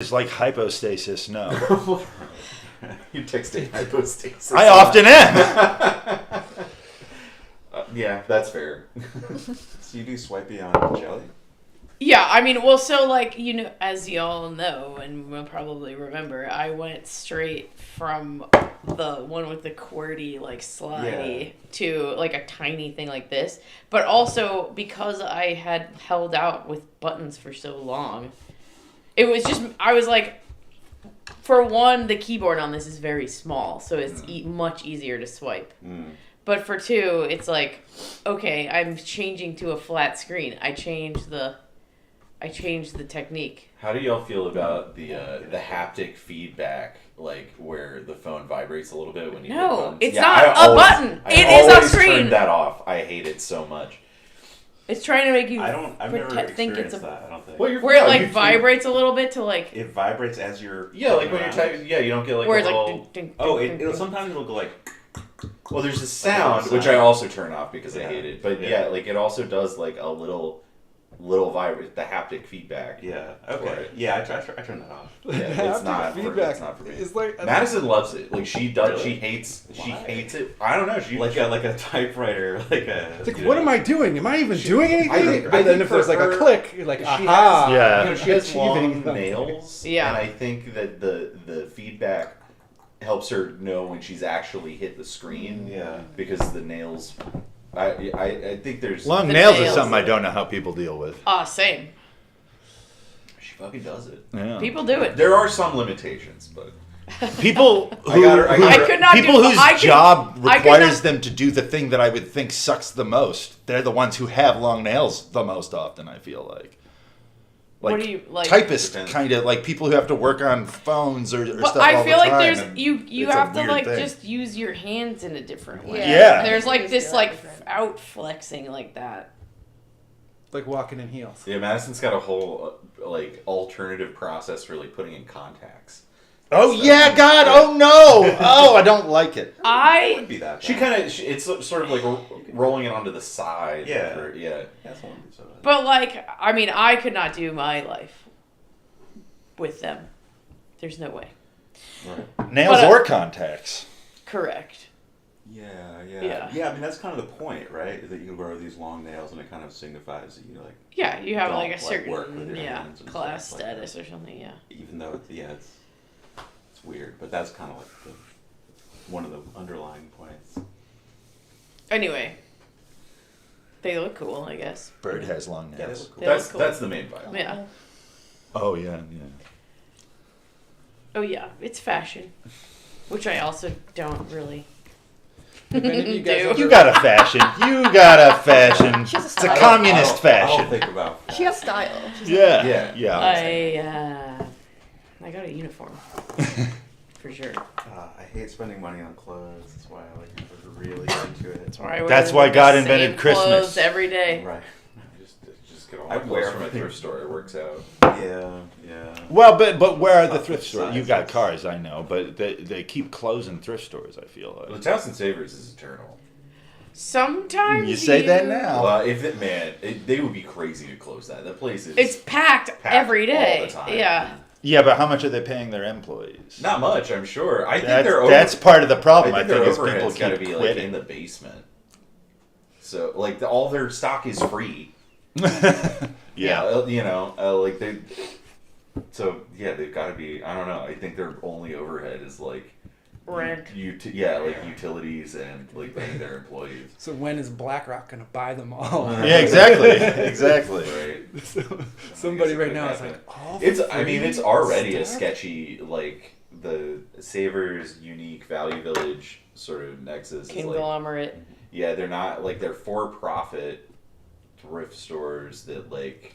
It's like hypostasis, no. You're texting hypostasis. I often am. Yeah, that's fair. So you do swipey on jelly? Yeah, I mean, well, so, like, you know, as y'all know, and will probably remember, I went straight from the one with the QWERTY, like, slidey to, like, a tiny thing like this. But also, because I had held out with buttons for so long, it was just, I was like, for one, the keyboard on this is very small, so it's much easier to swipe. But for two, it's like, okay, I'm changing to a flat screen. I changed the technique. How do y'all feel about the haptic feedback, like where the phone vibrates a little bit when you hit buttons? It's not a button. It is a screen. Turn that off. I hate it so much. It's trying to make you I've never experienced that, I don't think. Well, where it like vibrates a little bit to like... It vibrates as you're... Yeah, like when you're typing, you don't get like where a it's little... like... Ding, Oh, ding, ding, sometimes it'll go like... Well, there's this sound, which I also turn off because I hate it. But like it also does like a little vibrate, the haptic feedback. Yeah, okay. Yeah, I turn that off. Yeah, it's not for me. It's like Madison loves it. Like she does. Really? She hates it. I don't know. She like a typewriter, like a... It's like, what am I doing? Am I even doing anything? I But then think if there's like for a her, click, you're like, she aha. has- she has achieving long nails. Yeah. And I think that the feedback helps her know when she's actually hit the screen. Yeah. Because the nails... I think there's... Long The nails is nails. something I don't know how people deal with. Same. She fucking does it. Yeah. People do it. There are some limitations, but... People who, I could not people do- whose I could- job I could requires not- them to do the thing that I would think sucks the most. They're the ones who have long nails the most often, I feel like. What do you, like... Typists, Depends. kind of like people who have to work on phones or But stuff I all feel the like time, there's and you it's a have to weird like thing. just use your hands in a different way. Yeah. There's like this Feel like different. out flexing like that. Like walking in heels. Yeah, Madison's got a whole, like, alternative process for, like, putting in contacts. Oh So- yeah, God! Oh no! Oh, I don't like it. It I wouldn't be that bad. She kind of, it's sort of like rolling it onto the side. Yeah. Yeah. Yeah, that's one so bad. but like I mean I could not do my life with them. There's no way. Right. Nails But, or contacts. Correct. Yeah. Yeah. I mean, that's kind of the point, right? That you grow these long nails and it kind of signifies that you, like, Yeah, you have Don't, like a like, certain work with your hands and class stuff like status or something. Yeah. even though, it's weird, but that's kind of like one of the underlying points. Anyway, they look cool, I guess. Bird has long Yeah, they nails. look cool. They That's look cool. that's the main vibe. Yeah. Oh yeah. Oh yeah, it's fashion, which I also don't really. If any of you guys do. ever- You got a fashion. You got a fashion. She has a It's a style. communist I don't fashion. think about She has style. Yeah. Yeah. I got a uniform for sure. I hate spending money on clothes. That's why I like never really get into it. That's why I wear That's why the God same invented clothes Christmas. every day. Right. Just get all I my wear clothes from a everything. thrift store. It works out. Yeah. Well, but where are the Not thrift the stores? size. You got cars, I know, but they keep closing thrift stores. I feel The like. Towson Savers is eternal. Sometimes You say that now. Well, they would be crazy to close that. That place is. It's packed every day. all the time. Yeah. Yeah, but how much are they paying their employees? Not much, I'm sure. I think That's part of the problem. I I think think their is people overhead's got to keep be like quitting. in the basement. So like all their stock is free. Yeah. You know, like they. So yeah, they've got to be. I don't know. I think their only overhead is like Rent. like utilities and like paying their employees. So when is BlackRock going to buy them all? Yeah, exactly. Exactly. Right. So, somebody I guess it right could now is happen. like, all It's. for I mean, free it's already a stuff? sketchy like the Savers unique value village sort of nexus. Is like, Conglomerate. yeah, they're not like they're for profit thrift stores that like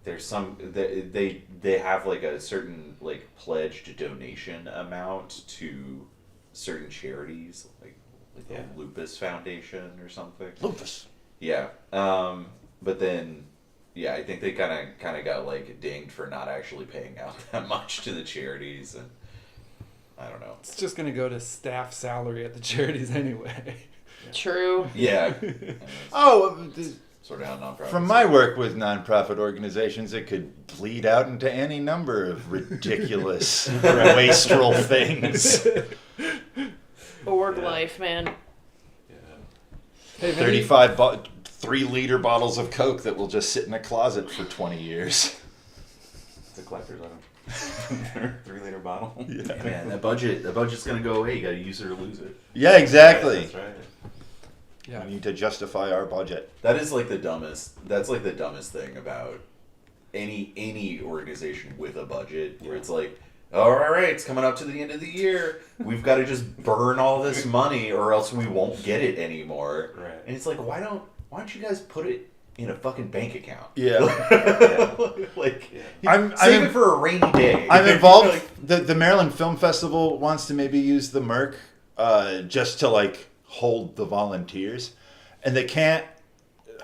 there's some they have like a certain like pledged donation amount to certain charities like Yeah. the Lupus Foundation or something. Lupus. Yeah. But then yeah, I think they kind of got like dinged for not actually paying out that much to the charities, and I don't know. It's just going to go to staff salary at the charities anyway. True. Yeah. Oh, sort of how nonprofits. From my work with nonprofit organizations, it could bleed out into any number of ridiculous, wastrel things. Org life, man. Hey, maybe- 35 3-liter bottles of Coke that will just sit in a closet for 20 years. It's a collector's item. 3-liter bottle. Yeah. Man, the budget's gonna go away. You gotta use it or lose it. Yeah, exactly. That's right. Yeah. We need to justify our budget. That is like the dumbest. That's like the dumbest thing about any organization with a budget, where it's like, all right, it's coming up to the end of the year. We've got to just burn all this money, or else we won't get it anymore. Right. And it's like, why don't you guys put it in a fucking bank account? Yeah. Like, I'm save it for a rainy day. I'm involved. The Maryland Film Festival wants to maybe use the Merc just to like hold the volunteers, and they can't.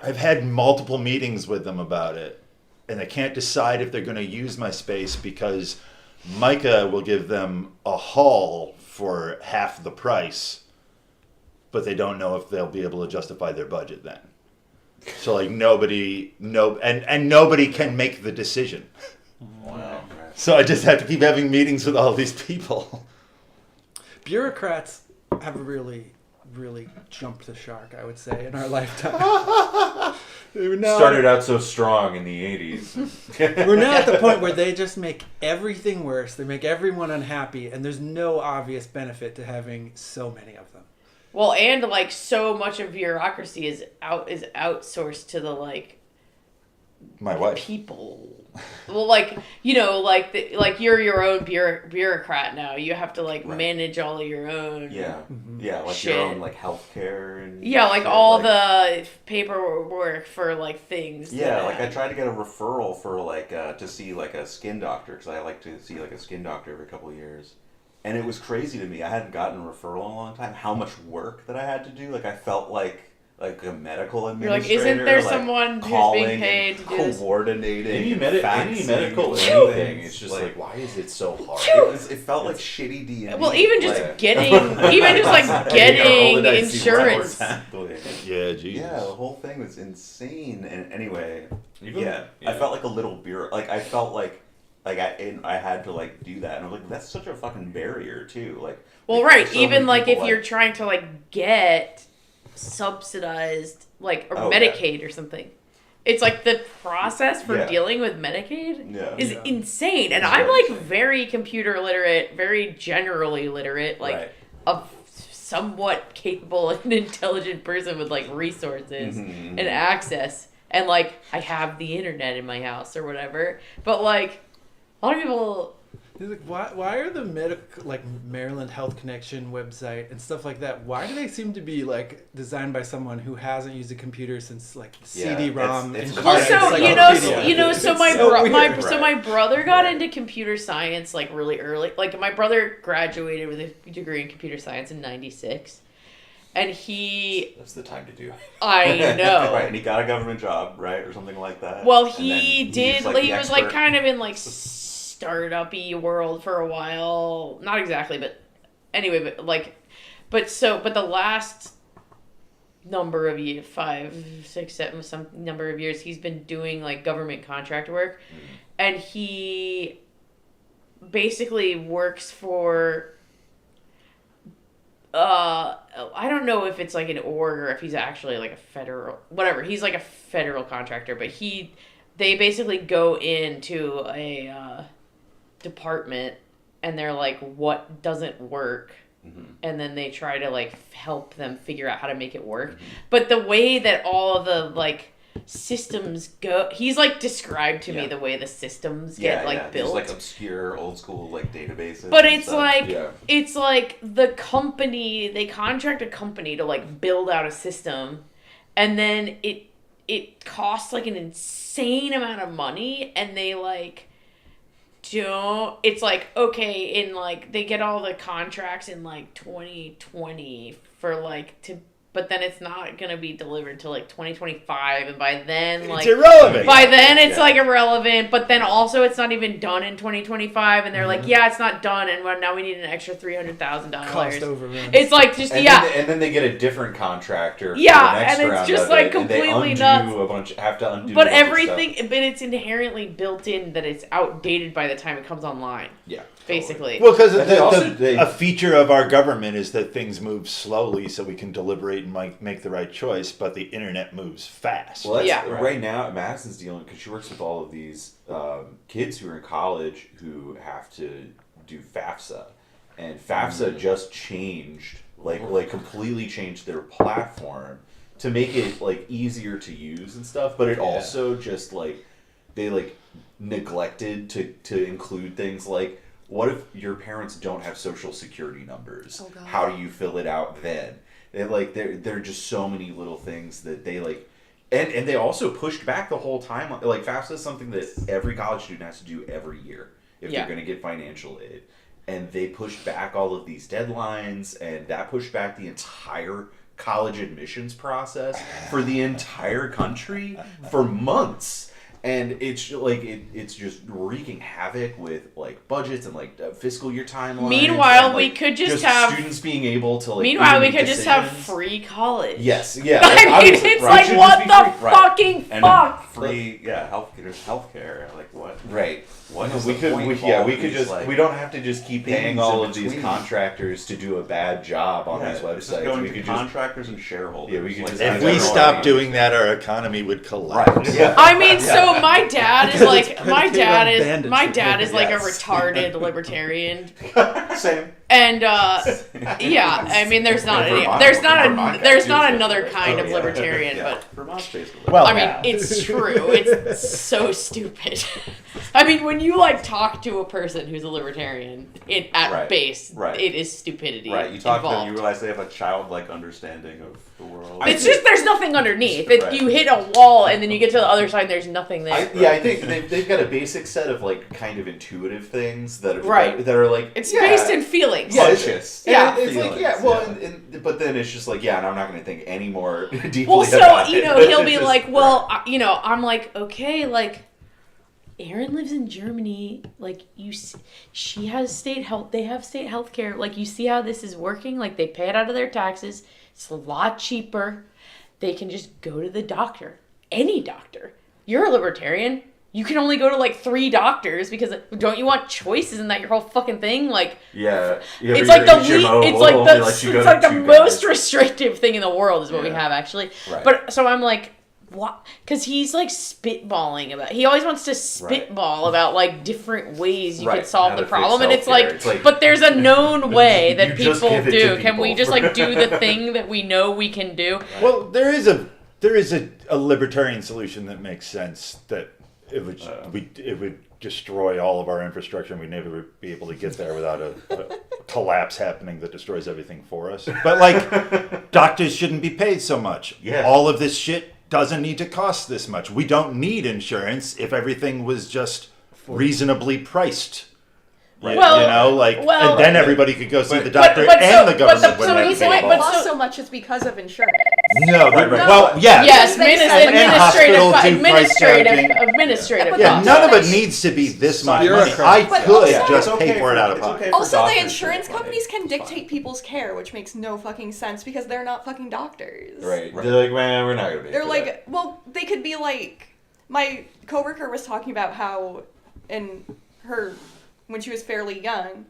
I've had multiple meetings with them about it, and they can't decide if they're going to use my space because Micah will give them a hall for half the price, but they don't know if they'll be able to justify their budget then. So like nobody can make the decision. Wow. So I just have to keep having meetings with all these people. Bureaucrats have really jumped the shark, I would say, in our lifetime. Started out so strong in the 80s. We're now at the point where they just make everything worse. They make everyone unhappy, and there's no obvious benefit to having so many of them. Well, and like so much of bureaucracy is outsourced to the like My wife. people. Well, like like you're your own bureaucrat now. You have to like Right. manage all of your own. Yeah. Yeah, like Shit. your own like healthcare and Yeah, like shit, all like- the paperwork for like things. Yeah, that- like I tried to get a referral for like to see like a skin doctor because I like to see like a skin doctor every couple of years, and it was crazy to me. I hadn't gotten a referral in a long time. How much work that I had to do. Like I felt like a medical You're like, administrator. isn't there like, someone who's calling being paid and to do this? coordinating? Any and medical faxing anything, and it's just like like, why is it so hard? it felt like shitty D&D. Well, even just Like- getting, even just like getting insurance. Exactly. Yeah, Jesus. Yeah, the whole thing was insane. And anyway, Even- yeah, I felt like a little like I felt like I had to like do that, and I was like, that's such a fucking barrier too. Well, like, right. so Even many like people, if you're trying to like get subsidized, like or Oh, yeah. Medicaid or something, it's like the process for Yeah. dealing with Medicaid Yeah. is Yeah. insane. And It's I'm very like insane. very computer literate, very generally literate, like Right. a somewhat capable and intelligent person with like resources Mhm. and access, and like I have the internet in my house or whatever. But like a lot of people. He's like, why are the Maryland Health Connection website and stuff like that? Why do they seem to be like designed by someone who hasn't used a computer since like Yeah, CD-ROM? it's and Well, hard. so It's like you a know, video. so It's my so bro- my weird. so my brother got into computer science like really early. Like my brother graduated with a degree in computer science in '96, and he, That's the time to do it. I know. Right, and he got a government job, right, or something like that. Well, And then he he's, did. like, He the was like expert. kind of in like startup-y world for a while. Not exactly, but anyway, but like, but the last number of years, 5, 6, 7, some number of years, he's been doing like government contract work, and he basically works for. I don't know if it's like an org or if he's actually like a federal, whatever. He's like a federal contractor, but they basically go into a department and they're like, what doesn't work? And then they try to like help them figure out how to make it work. But the way that all of the like systems go, he's like described to me Yeah. the way the systems get like These, built. like obscure old school like databases. But and it's stuff. like Yeah. it's like the company, they contract a company to like build out a system, and then it costs like an insane amount of money, and they like don't, it's like, okay, in like they get all the contracts in like 2020 for like to but then it's not gonna be delivered till like 2025, and by then like It's irrelevant. by then it's like irrelevant. But then also it's not even done in 2025, and they're like, yeah, it's not done, and now we need an extra $300,000. Cost overrun. It's like just And then they get a different contractor. For Yeah, the next and it's round just, of like, it, and they completely undo nuts. have to undo. But a bunch of everything, stuff. but it's inherently built in that it's outdated by the time it comes online. Yeah. Basically. Well, because And they a feature of our government is that things move slowly, so we can deliberate and make the right choice. But the internet moves fast. Well, that's, Yeah. right now, Madison's dealing because she works with all of these kids who are in college who have to do FAFSA, and FAFSA just changed, like completely changed their platform to make it like easier to use and stuff. But it also just like they like neglected to include things like, what if your parents don't have social security numbers? Oh, God. How do you fill it out then? There are just so many little things that they like, and they also pushed back the whole time. Like FAFSA is something that every college student has to do every year if they're going to get financial aid, and they pushed back all of these deadlines, and that pushed back the entire college admissions process for the entire country for months. And it's like it's just wreaking havoc with like budgets and like fiscal year timelines. Meanwhile, and, we like, could just have students being able to like. Meanwhile, we make could just have decisions. free college. Yes, yeah. I mean, obviously, it's right. like, Should what just the be free. Right. fucking And fuck? free, healthcare. Like what? Right. What No, is we the could. point We, of yeah, all we could these, just. like, We don't have to just keep paying things all in of these between? contractors to do a bad job on these It's just websites. going We to could just. contractors and shareholders. Yeah, we could like, just If have we everyone stopped use doing that, our economy would collapse. Right. Yeah. I mean, so my dad is Because like it's my predicated dad on is bandits. my dad is like a Yes. retarded libertarian, Same. and yeah, I mean, there's not any, Vermont- there's not Vermont a, guy there's too, not so- another kind Oh, of yeah. libertarian, Yeah. but Vermont's basically. Well, I mean, it's true. It's so stupid. I mean, when you like talk to a person who's a libertarian, at Right. base, Right. it is stupidity. Right, you talk to them, involved. you realize they have a childlike understanding of the world. It's just there's nothing underneath. If Right. you hit a wall and then you get to the other side, there's nothing there. I think they've got a basic set of like kind of intuitive things that are, Right. that are like It's yeah, based in feelings. Yeah, Conscious. Yeah. it's like Feelings, well, yeah. but then it's just like and I'm not going to think any more deeply. Well, so about you it. know, he'll It's be just- like, well, I'm like, okay, like, Erin lives in Germany. Like, she has state health. They have state health care. Like, you see how this is working? Like, they pay it out of their taxes. It's a lot cheaper. They can just go to the doctor, any doctor. You're a libertarian. You can only go to like 3 doctors because don't you want choice? Isn't that your whole fucking thing? Like, yeah, it's like the HMO it's will like only the let you go it's to like the 2 most guys. restrictive thing in the world is what we Yeah. have actually. Right. But so I'm like, what? Because he's like spitballing about. He always wants to spitball about like different ways you Right, could solve how the to fix problem, and it's healthcare. like, It's like- but there's a known way that You just people give it do. to Can we people. just like do the thing that we know we can do? Well, there is a libertarian solution that makes sense. That it would destroy all of our infrastructure, and we'd never would be able to get there without a collapse happening that destroys everything for us. But like, doctors shouldn't be paid so much. Yeah. All of this shit doesn't need to cost this much. We don't need insurance if everything was just reasonably priced. Right. Well, you know, like, well- and then everybody could go see the But- doctor, but and so- the but government the- wouldn't so have he's to pay like- them but all. so- Cost so much is because of insurance. No, Right. well, yeah. Yes, They said- administrative charging. administrative Yeah, Yeah, costs. none of it needs to be this much money. Bureaucracy. I But could also- just It's pay okay for it out of it's pocket. okay for Also, the doctors to insurance make money. companies can It's dictate fine. people's care, which makes no fucking sense because they're not fucking doctors. Right. Right. They're like, man, we're not going to pay. They're for like, that. well, they could be like, my coworker was talking about how when she was fairly young,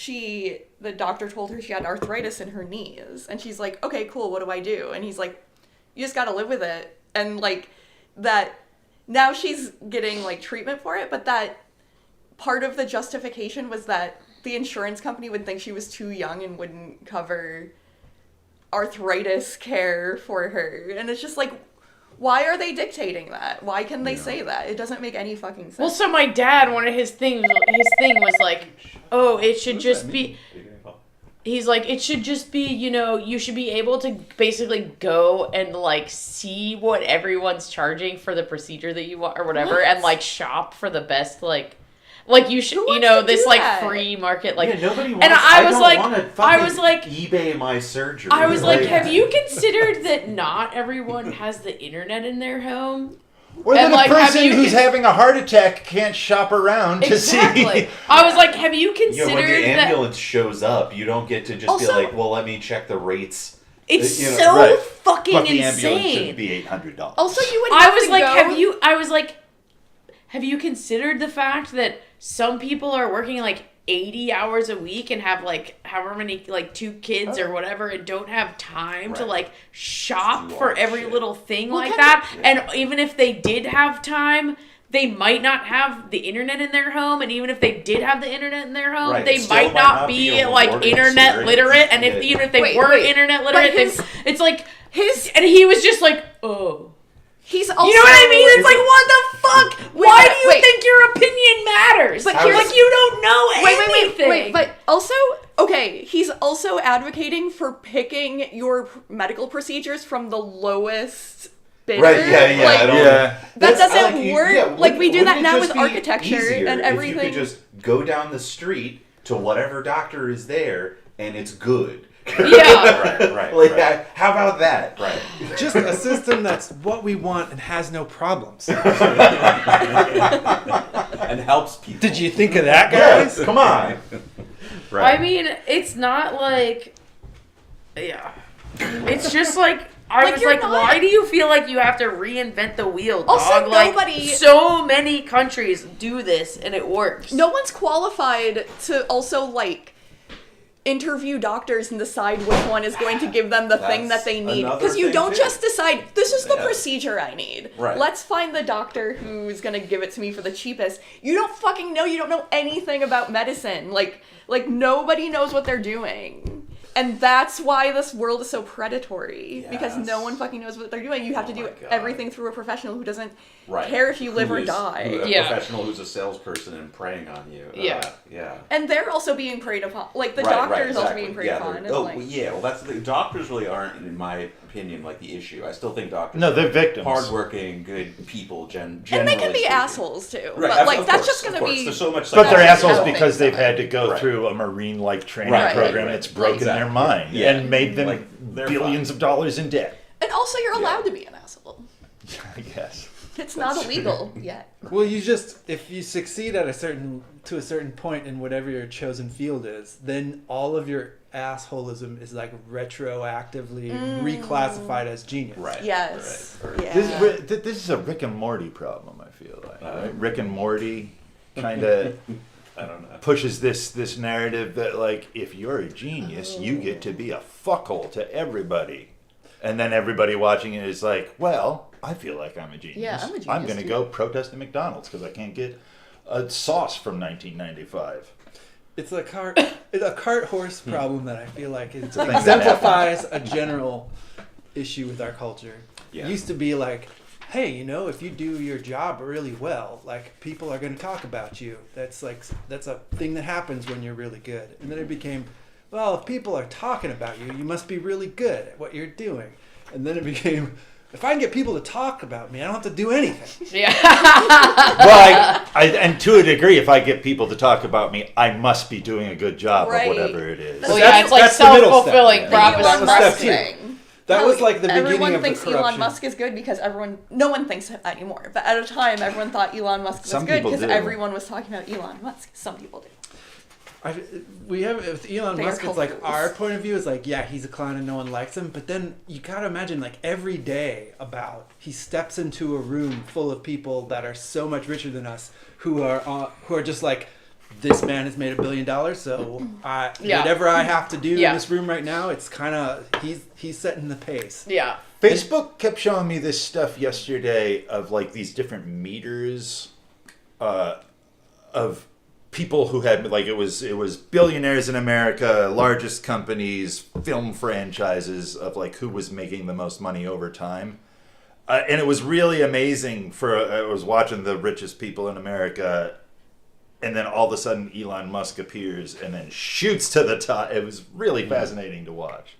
the doctor told her she had arthritis in her knees. And she's like, okay, cool, what do I do? And he's like, you just gotta live with it. And like, that, now she's getting like treatment for it, but that part of the justification was that the insurance company would think she was too young and wouldn't cover arthritis care for her. And it's just like, why are they dictating that? Why can they say that? It doesn't make any fucking sense. Well, so my dad, one of his thing was like, oh, it should just be. He's like, it should just be, you should be able to basically go and like see what everyone's charging for the procedure that you want or whatever, What? and like shop for the best like. Like you should, Who you wants know, to this do like that? free market, like. Yeah, nobody wants. And I was don't like, wanna I was fucking like, eBay my surgery. I was like, have you considered that not everyone has the internet in their home? Or And, that like, a have person you who's con- having a heart attack can't shop around to Exactly. see. I was like, have you Yeah, when considered the that? ambulance shows up, you don't get to just be Also- like, well, let me check the rates. It's You know, so right. fucking But the ambulance insane. shouldn't be $800. Also, you would I have was to like, go... have you considered the fact that some people are working like 80 hours a week and have like however many, like 2 kids or whatever, and don't have time to Right. like shop Do all for that every shit. little thing Well, like kind that? of- And even if they did have time, they might not have the internet in their home, and even if they did have the internet in their home, Right, they it still might not be a like rewarding internet experience. literate. And if Yeah. even if they Wait, were wait. internet But literate, his- it's like His... and he was just like, oh. He's also... You know what I mean? It's like, what the fuck? Wait, Why wait, do you wait. think your opinion matters? But But here's- like, you don't know anything. Wait, but also, okay, he's also advocating for picking your medical procedures from the lowest bidder. Right? Yeah. Like, I don't. Yeah. that That's- doesn't like, work. yeah, Like, we do wouldn't that it now just with be architecture easier and if everything. you could just go down the street to whatever doctor is there, and it's good. Yeah. Right. Like, how about that? Right. Just a system that's what we want and has no problems. And helps people. Did you think of that, Yes, guys? come on. I mean, it's not like, yeah. It's just like, I Like, was you're like, not- why do you feel like you have to reinvent the wheel, dog? Also, Like, nobody- so many countries do this and it works. No one's qualified to also, like, interview doctors and decide which one is going to give them the thing that That's they need. another Because you thing, don't too. just decide, this is the Yeah. procedure I need. Right. Let's find the doctor who's going to give it to me for the cheapest. You don't fucking know. You don't know anything about medicine. Like nobody knows what they're doing. And that's why this world is so predatory. Because no Yes. one fucking knows what they're doing. You have to Oh do my God. everything through a professional who doesn't Right. care if you live Who or is- die. A Yeah. professional who's a salesperson and preying on you. Yeah. Yeah. And they're also being preyed upon. Like, the Right, doctor right, is also exactly. being preyed Yeah, upon. they're- And, oh, like, yeah. Well, that's the doctors really aren't, in my opinion, like the issue. I still think doctors. No, are they're victims. Hardworking, good people. and they can Generally be speaking. assholes too. Right, But like of that's course, just of gonna course. be. There's so much. But they're That's assholes how because things they've had to go Right. through a Marine-like training Right. program Right. that's broken Exactly. their mind Yeah. and made them Like, they're billions of dollars in debt. And also, you're Yeah. allowed to be an asshole. I guess. It's not illegal yet. Well, you just if you succeed at a certain point in whatever your chosen field is, then all of your assholism is like retroactively reclassified as genius. Right. Yes. Right. Yeah. This is a Rick and Morty problem, I feel like. Right? Rick and Morty kind of I don't know. pushes this narrative that, like, if you're a genius, you get to be a fuckhole to everybody. And then everybody watching it is like, well, I feel like I'm a genius. Yeah, I'm a genius, I'm going to too. go protest at McDonald's because I can't get a sauce from 1995. It's a cart horse problem that I feel like it a thing that exemplifies a general issue with our culture. Yeah. It used to be like, hey, you know, if you do your job really well, like people are going to talk about you. That's a thing that happens when you're really good. And then it became, well, if people are talking about you, you must be really good at what you're doing. And then it became, if I can get people to talk about me, I don't have to do anything. Yeah. Well, and to a degree, if I get people to talk about me, I must be doing a good job Right. of whatever it is. Well, That's- yeah, it's like that's the middle step. self-fulfilling Yeah. The prophecy. That Elon was step Musk two. thing. That No, was like the beginning everyone of the thinks Elon corruption. Musk is good because no one thinks that anymore. But at a time, everyone thought Elon Musk was Some good people because do. everyone was talking about Elon Musk. Some people do. We have with Elon They are Musk. It's like culprits. our point of view is like, yeah, he's a clown and no one likes him. But then you gotta imagine like every day he steps into a room full of people that are so much richer than us, who are just like, this man has made $1 billion, so Yeah. whatever I have to do Yeah. in this room right now, it's kind of he's setting the pace. Yeah. Facebook kept showing me this stuff yesterday of like these different meters of people who had, like, it was billionaires in America, largest companies, film franchises, of like who was making the most money over time. And it was really amazing I was watching the richest people in America, and then all of a sudden Elon Musk appears and then shoots to the top. It was really fascinating to watch.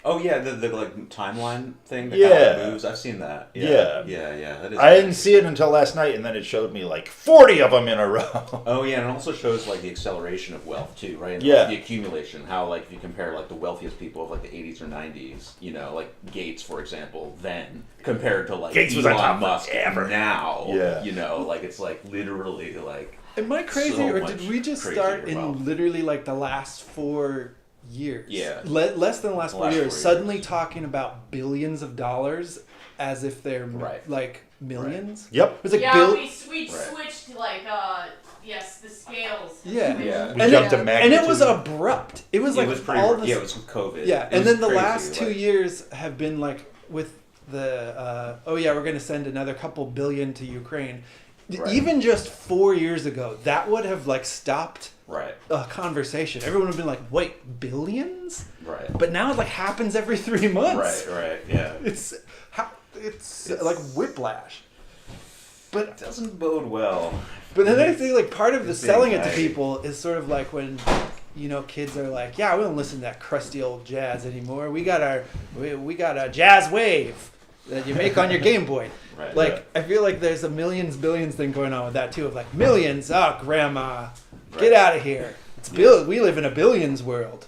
Oh yeah, the like timeline thing that Yeah. kind of moves. I've seen that. Yeah. Yeah. That is. I didn't see it until last night, and then it showed me like 40 of them in a row. Oh yeah, and it also shows like the acceleration of wealth too, right? And Yeah. The accumulation. How like if you compare like the wealthiest people of like the 80s or 90s, you know, like Gates for example, then compared to like Gates was on Elon top Musk forever. now. Yeah. You know, like it's like literally like. Am I crazy, So or much did we just crazier start in wealth. literally like the last 4 years? Yeah. Less than the last 4 last years. 4 Suddenly years. talking about billions of dollars as if they're Right. like millions. Yep. It was like yeah, bill. we Right. switched to like yes, the scales. Yeah. Yeah. We And jumped it- to And magnitude. it was abrupt. It was like it was pretty. all this. Yeah, it was COVID. Yeah, It and was then the crazy, last 2 like- years have been like with the oh yeah, we're going to send another couple billion to Ukraine. Right. Even just 4 years ago, that would have like stopped Right. a conversation. Everyone would have been like, "Wait, billions?" Right. But now it like happens every 3 months. Right. Yeah. It's like whiplash. But It doesn't bode well. But then I think like part of the It's selling it to anxiety. people is sort of like when, you know, kids are like, yeah, we don't listen to that crusty old jazz anymore. We got a jazz wave that you make on your Game Boy. Right. Like I feel like there's a millions billions thing going on with that too. Of like millions, oh grandma, Right. get out of here. It's we live in a billions world.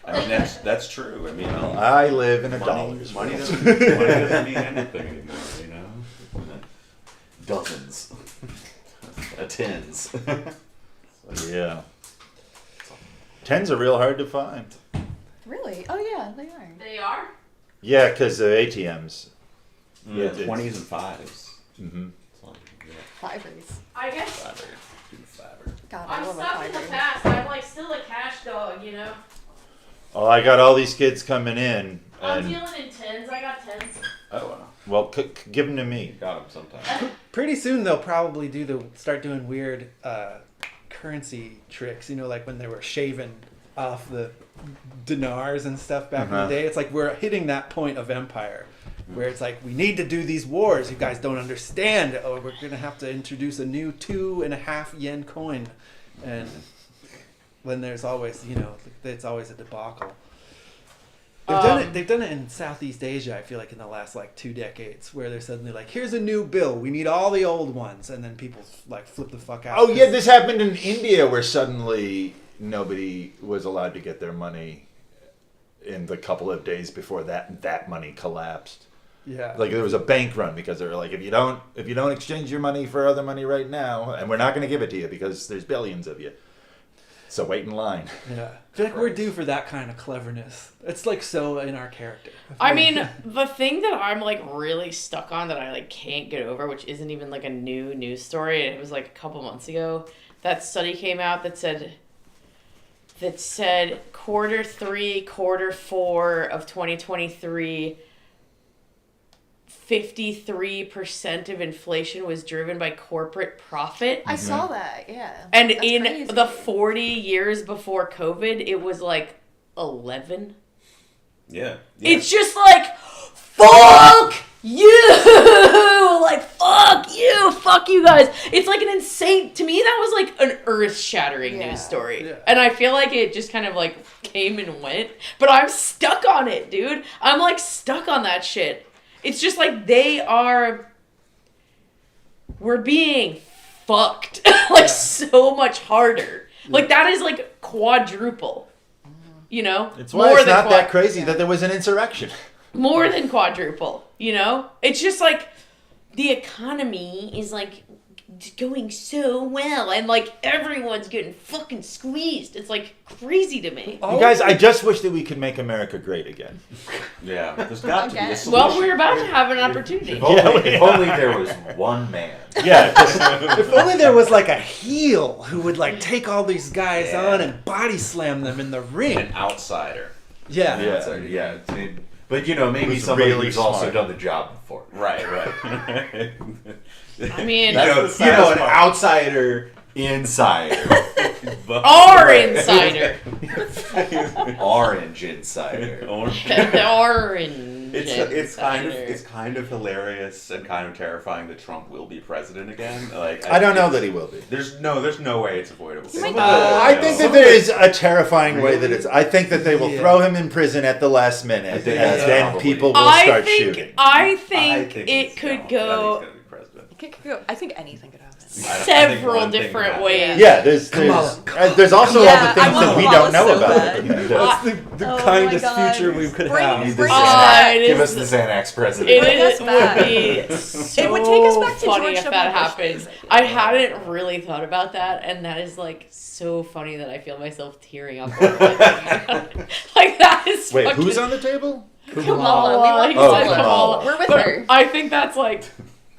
I mean that's true. I mean, I live in a money dollar's money world. doesn't mean anything anymore. You know, dozens, tens. Yeah. 10s are real hard to find. Really? Oh yeah, they are. They are. Yeah, because of ATMs. Yeah, it's- 20s and 5s. Mm-hmm. It's like, yeah, Fivers. I guess fiver, do the fiver. God, I I'm love a stuck in the fiver. past. I'm like still a cash dog, you know. Oh, I got all these kids coming in, I'm and dealing in tens. I got tens. Oh wow, well, give them to me. got him sometime. Pretty soon they'll probably start doing weird currency tricks. You know, like when they were shaving off the dinars and stuff back in Uh-huh. the day. It's like we're hitting that point of empire where it's like we need to do these wars. You guys don't understand. Oh, we're gonna have to introduce a new 2.5 yen coin, and then there's always it's always a debacle. They've done it in Southeast Asia, I feel like, in the last like 2 decades, where they're suddenly like, here's a new bill, we need all the old ones, and then people like flip the fuck out. Oh yeah, this happened in India where suddenly nobody was allowed to get their money in the couple of days before that money collapsed. Yeah. Like there was a bank run because they were like, if you don't exchange your money for other money right now, and we're not going to give it to you because there's billions of you. So wait in line. Yeah. I feel like we're due for that kind of cleverness. It's like so in our character. I mean, the thing that I'm like really stuck on that I like can't get over, which isn't even like a new news story. It was like a couple months ago. That study came out that said Q3, Q4 of 2023, 53% of inflation was driven by corporate profit. I saw that. Yeah. And That's in crazy. the 40 years before COVID, it was like 11. Yeah. It's just like, fuck you! Like, fuck you guys. It's like an insane, to me, that was like an earth-shattering Yeah. news story. Yeah. And I feel like it just kind of like came and went. But I'm stuck on it, dude. I'm like stuck on that shit. It's just like we're being fucked. Like so much harder. Like that is like quadruple. You know? It's why it's not that crazy yeah. that there was an insurrection. More than quadruple, you know? It's just like the economy is like going so well and like everyone's getting fucking squeezed. It's like crazy to me. You guys, I just wish that we could make America great again. Yeah. There's got to be a Again. solution. Well, we're about to have an opportunity. If only there was one man. Yeah, just, if only there was like a heel who would like take all these guys Yeah. on and body slam them in the ring. an outsider. Yeah. Yeah. So, yeah. But maybe Who's somebody really who's also smart. done the job before. Right. I mean, You know, an outsider insider. our insider. Orange insider. The orange. it's kind of hilarious and kind of terrifying that Trump will be president again. Like I don't know that he will be. There's no way it's avoidable. I think that there is a terrifying way that it's. I think that they will throw him in prison at the last minute, and then probably. people will start shooting. I think it could go I think anything could happen. several different ways. Yeah, there's also all the things that we don't know about it. That's the kindest future we could have. Give us the Xanax president. It would be so It would take us back to funny George if W. that Bush, happens. basically. I hadn't really thought about that, and that is like so funny that I feel myself tearing up. Like that is. Wait, fucking- who's on the table? Kamala. He Oh, said Kamala. We're with But her. I think that's like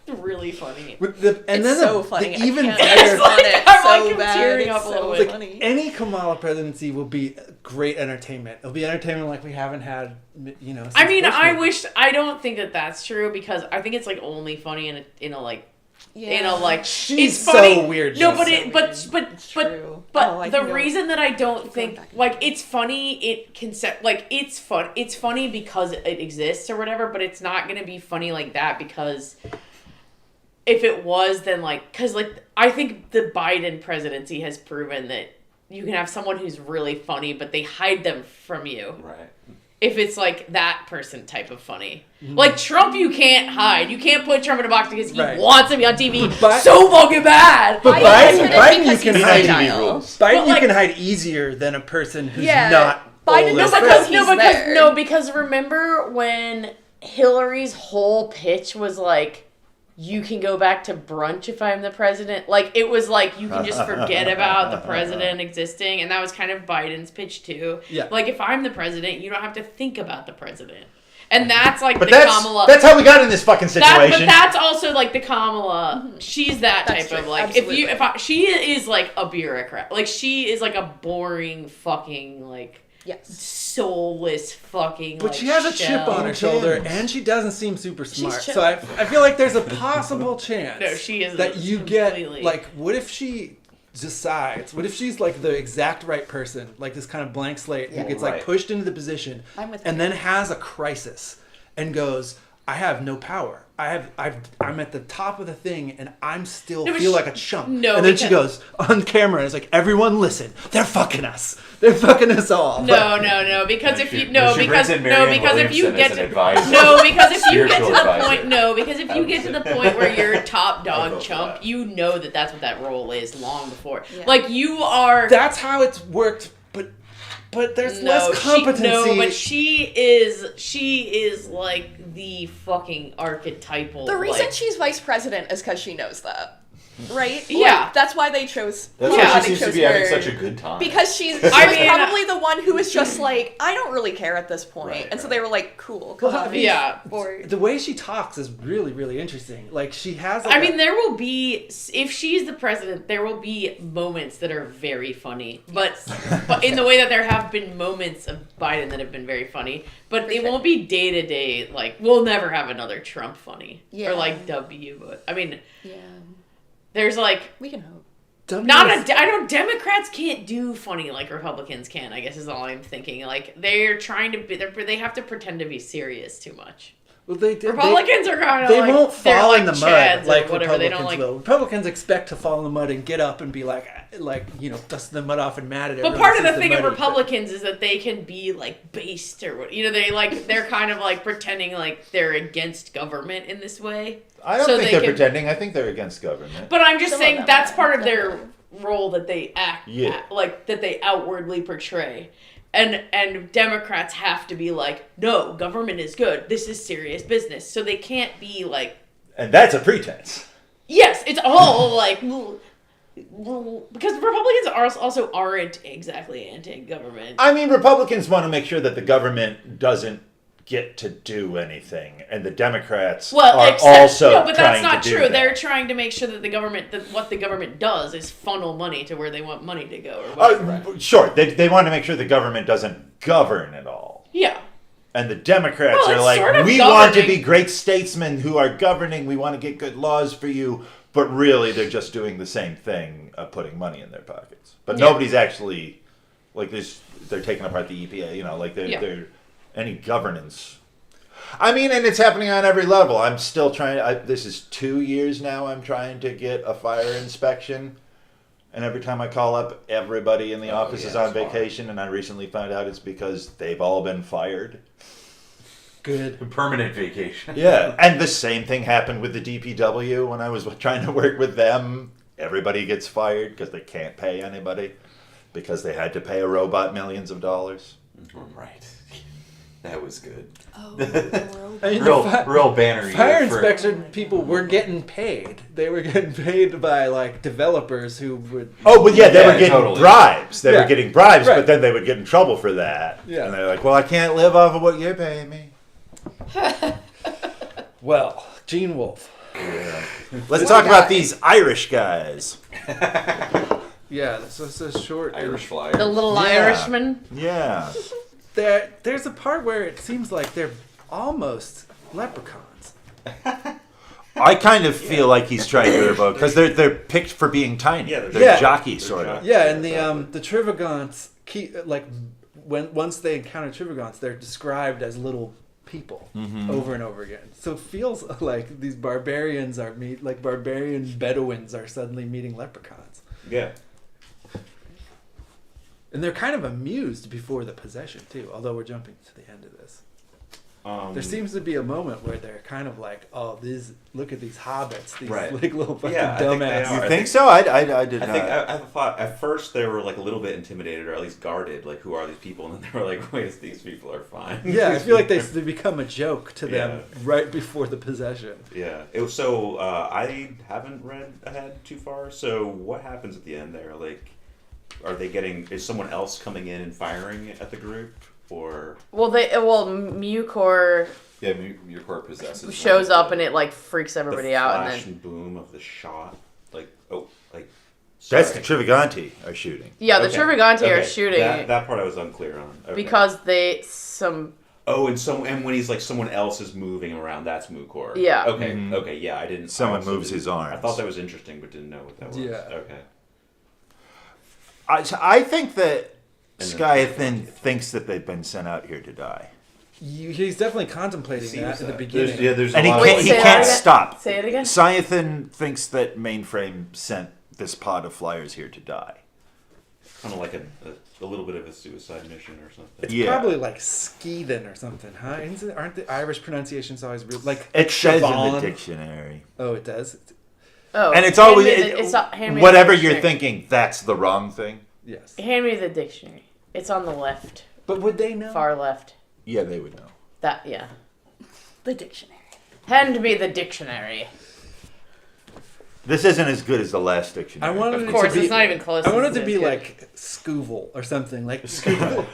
really funny. It's so funny. I Even can't better, on it I'm so like bad. tearing It's up a little so bit. funny. any Kamala presidency will be great entertainment. It'll be entertainment like we haven't had, since I mean, Bush I was- wish. I don't think that that's true because I think it's like only funny in a like. She's it's funny. so weird. No, She's but so it, but True. but Oh, I the can go- reason that I don't going think back and like it's funny, it can set like it's fun. It's funny because it exists or whatever, but it's not gonna be funny like that because if it was, then like because like I think the Biden presidency has proven that you can have someone who's really funny, but they hide them from you. Right. If it's like that person type of funny. Like Trump you can't hide. You can't put Trump in a box because he Right. wants to be on TV But- so fucking bad. But Biden Biden you because can he's hide. senile. Biden But, you like- can hide easier than a person who's Yeah, not. Biden old No, as doesn't fuck. because he's because remember when Hillary's whole pitch was like, you can go back to brunch if I'm the president. Like it was like you can just forget about the president existing, and that was kind of Biden's pitch too. Yeah. Like if I'm the president, you don't have to think about the president, and that's like But the that's Kamala. how we got in this fucking situation. But that's also like the Kamala. She's that That's type of true. like Absolutely. she is like a bureaucrat. Like she is like a boring fucking like Yes. soulless fucking. But like, she has a chip shell. on her shoulder, cares? and she doesn't seem super smart. chill. So I feel like there's a possible chance No, she isn't that you completely. get like, what if she decides? What if she's like the exact right person, like this kind of blank slate Yeah. who gets Right. like pushed into the position, I'm with and her. then has a crisis and goes, I have no power. I'm at the top of the thing, and I'm still No, but feel she- like a chump. no, and then she because- goes on camera, and it's like, everyone listen, they're fucking us. They're fucking us all. No, because if you because if you get to advisor. no, because if you get to Spiritual the advisor. point because if you get to the point where you're top I'll go dog for chump, that. you know that that's what that role is long before. Yeah. Like you are. That's how it's worked, but there's less competency. But she is like the fucking archetypal. The reason like, she's vice president is because she knows that, right? Yeah. Like, that's why they chose. That's Yeah. why why she they seems to chose be having her. such a good time. Because she was mean, probably the one who was just like, I don't really care at this point. Right, And so right. they were like, cool, come Well, I on. mean, yeah. Or, the way she talks is really, really interesting. Like she has. I mean, there will be if she's the president, there will be moments that are very funny, but in the way that there have been moments of Biden that have been very funny, but it sure. won't be day to day. Like we'll never have another Trump funny Yeah. or like W. But I mean, yeah, there's like we can hope. I don't. Democrats can't do funny like Republicans can. I guess is all I'm thinking. Like they're trying to be, they have to pretend to be serious too much. Well, they did. Republicans are kind of They like wont they're fall like in the mud Chads or like whatever. Republicans They don't like. will. Republicans expect to fall in the mud and get up and be like dust the mud off and mad at it. But part of the thing of Republicans is that they can be like based or what they're kind of like pretending like they're against government in this way. I don't So think they they're can- pretending. I think they're against government. But I'm just Some of saying them that's are, part of their definitely. role that they act Yeah. like that they outwardly portray. And Democrats have to be like, no, government is good. This is serious business. So they can't be like, And that's a pretense. yes, it's all like, because Republicans also aren't exactly anti-government. I mean, Republicans want to make sure that the government doesn't get to do anything, and the Democrats are also no, but that's trying not to do true. that. They're trying to make sure that what the government does is funnel money to where they want money to go. Or whatever. Sure, they want to make sure the government doesn't govern at all. Yeah. And the Democrats Well, are it's like, sort of we want to governing. be great statesmen who are governing. We want to get good laws for you. But really, they're just doing the same thing, putting money in their pockets. But Yeah. nobody's actually, like, they're taking apart the EPA, like, Yeah. they're any governance. I mean, and it's happening on every level. I'm still trying. This is 2 years now. I'm trying to get a fire inspection, and every time I call up, everybody in the office is on vacation. And I recently found out it's because they've all been fired. Good. Permanent vacation. Yeah, and the same thing happened with the DPW when I was trying to work with them. Everybody gets fired because they can't pay anybody because they had to pay a robot millions of dollars. Right. That was good. Oh, I mean, Real banner. Fire year for- inspection people were getting paid. They were getting paid by like developers who would. Oh, but yeah, they Yeah, were getting totally. bribes. They Yeah. were getting bribes, Right. but then they would get in trouble for that. Yeah. And they're like, well, I can't live off of what you're paying me. Well, Gene Wolfe. Let's talk about these Irish guys. Yeah, so it's a short. Irish Flyers. The little Yeah. Irishman. Yeah. There's a part where it seems like they're almost leprechauns. I kind of feel like he's trying to evoke because they're picked for being tiny. Yeah, They're Yeah. jockey sort of. Yeah, and the Trivagants keep like once they encounter Trivagants, they're described as little people over and over again. So it feels like these barbarians are barbarian Bedouins are suddenly meeting leprechauns. Yeah. And they're kind of amused before the possession too, although we're jumping to the end of this. There seems to be a moment where they're kind of like, oh, look at these hobbits, these Right. like little fucking Yeah, I think they dumbasses. are. You I think think- so? I did I not. think I thought at first they were like a little bit intimidated or at least guarded, like who are these people? And then they were like, wait, these people are fine. Yeah, I feel like they become a joke to them Yeah. right before the possession. Yeah. It was so I haven't read ahead too far. So what happens at the end there? Like, is someone else coming in and firing at the group, or Mucor Yeah, your core possesses. shows one. up and it like freaks everybody the out, flash and then and boom of the shot? Like, oh, like That's the sorry. Trivaganti are shooting. yeah, the Okay. Trivaganti are Okay. shooting That part I was unclear on. Okay. because and when he's like someone else is moving around, that's Mukor. Yeah. Okay. Mhm. Okay. Yeah, I didn't. Someone I also moves his arms. I thought that was interesting, but didn't know what that was. Yeah. Okay. I think that And then- Skyathan thinks that they've been sent out here to die. He's definitely contemplating Seems that in the that. beginning. There's And a he lot Wait, can't, of he say that can't again? stop. Say it again. Scyathan thinks that Mainframe sent this pod of flyers here to die. kind of like a little bit of a suicide mission or something. It's Yeah. probably like Skeethan or something, huh? Aren't the Irish pronunciations always real? Like It says in Siobhan. the dictionary. Oh, it does. oh, And it's hand always, me the- hand me the whatever you're dictionary. thinking, that's the wrong thing. Yes, Hand me the dictionary. It's on the left, but would they know? far left. Yeah, they would know. Yeah. The dictionary. Hand me the dictionary. This isn't as good as the last dictionary. I wanted Of it course, to be, it's not even close. I wanted It's to be good. like Scoovel or something like. Oh,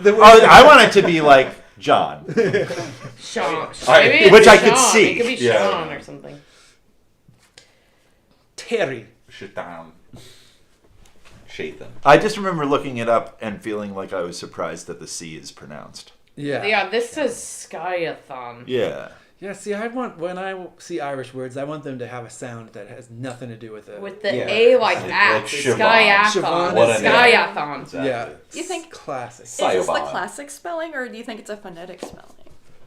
I want it to be like John. Sean. I- Maybe it's which I could Sean. see. It could be Yeah. Sean or something. Terry. Shit down. Shade them. I just remember looking it up and feeling like I was surprised that the C is pronounced. Yeah. Yeah, this says Skyathon. Yeah. Yeah. See, when I see Irish words, I want them to have a sound that has nothing to do with it. With the Yeah. A like Like at. Siobhan. Skyathon. Siobhan What a name. Skyathon. Exactly. Yeah. You think Classic. is this the Siobhan. classic spelling or do you think it's a phonetic spelling?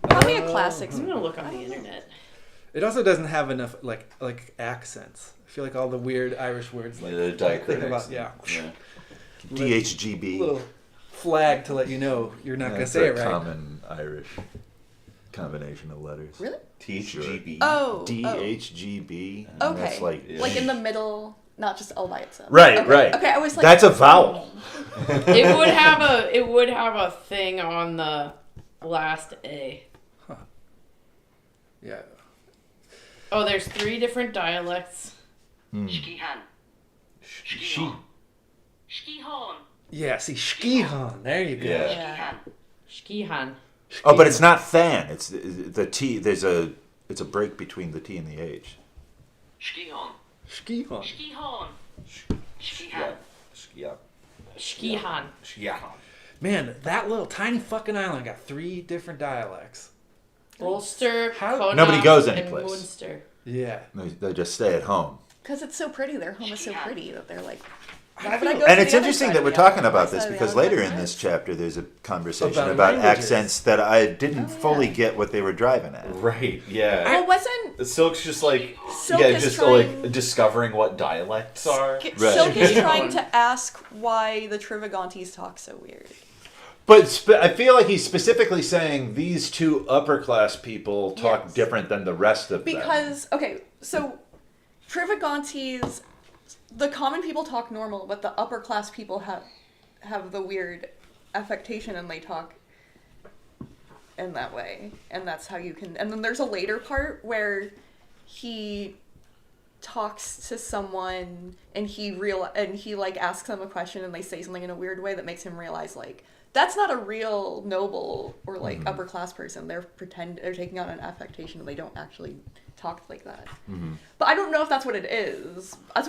Probably a classic I'm spelling. gonna look on the internet. It also doesn't have enough like accents. I feel like all the weird Irish words like The think diacritics. about, yeah. DHGB. Little flag to let you know you're not gonna That's say a it right. common Irish combination of letters. Really? THGB. Oh. DHGB. and Okay. That's like, Like in the middle, not just all by itself. Right, Okay. right. Okay, I was like. That's a vowel. It would have a thing on the last A. Yeah. Oh, there's 3 different dialects. Skihan. She. Skihon. Yeah. See, Skihan. There you go. Yeah. Yeah. Skihan. Oh, but it's not Than. It's the T. It's a break between the T and the H. Skihon. Skihan. Skihon. Skihan. Yeah. Skihan. Yeah. Man, that little tiny fucking island got 3 different dialects. Ulster, How- Connacht, Nobody goes and anyplace. Munster. Yeah. They just stay at home. Because it's so pretty. Their home is so pretty that they're like. Why would I go And to it's the other interesting side that of we're the talking aisle? about My this side of the because aisle later is in like this this. chapter there's a conversation About about languages. accents that I didn't Oh, yeah. fully get what they were driving at. Right. Yeah. Well, wasn't Silk's just like Silk yeah, is just trying- like discovering what dialects are. Right. Silk is Yeah. trying to ask why the Trivagontes talk so weird. But I feel like he's specifically saying these two upper class people talk Yes. different than the rest of them. Because, okay, so Trivagontes, the common people talk normal, but the upper class people have the weird affectation and they talk in that way. And that's how you can... And then there's a later part where he talks to someone and he like asks them a question and they say something in a weird way that makes him realize like that's not a real noble or like upper class person. They're taking on an affectation and they don't actually talk like that. But I don't know if that's what it is. That's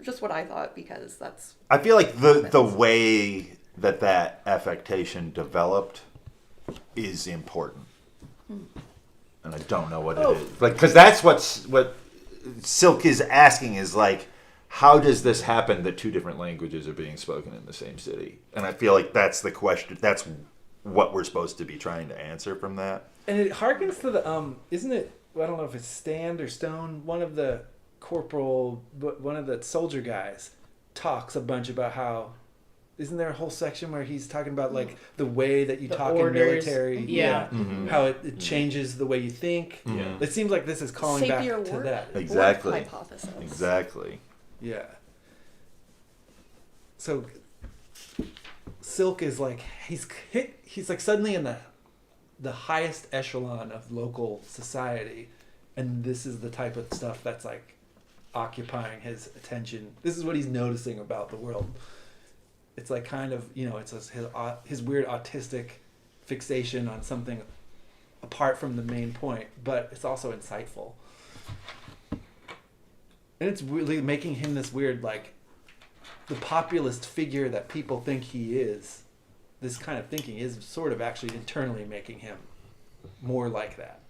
just what I thought because that's I feel like the way that affectation developed is important, and I don't know what it is. Like, because that's what Silk is asking is like, how does this happen that two different languages are being spoken in the same city? And I feel like that's the question. That's what we're supposed to be trying to answer from that. And it harkens to the isn't it? I don't know if it's Stand or Stone. One of the soldier guys talks a bunch about how. Isn't there a whole section where he's talking about like the way that you The talk orders. in military? Yeah. How it changes the way you think. Yeah. It seems like this is calling back Sapir to Whorf? that. Exactly. Whorf hypothesis. Exactly. Yeah. So Silk is like he's like suddenly in the highest echelon of local society, and this is the type of stuff that's like occupying his attention. This is what he's noticing about the world. It's like kind of, it's his weird autistic fixation on something apart from the main point, but it's also insightful. And it's really making him this weird, like, the populist figure that people think he is. This kind of thinking is sort of actually internally making him more like that.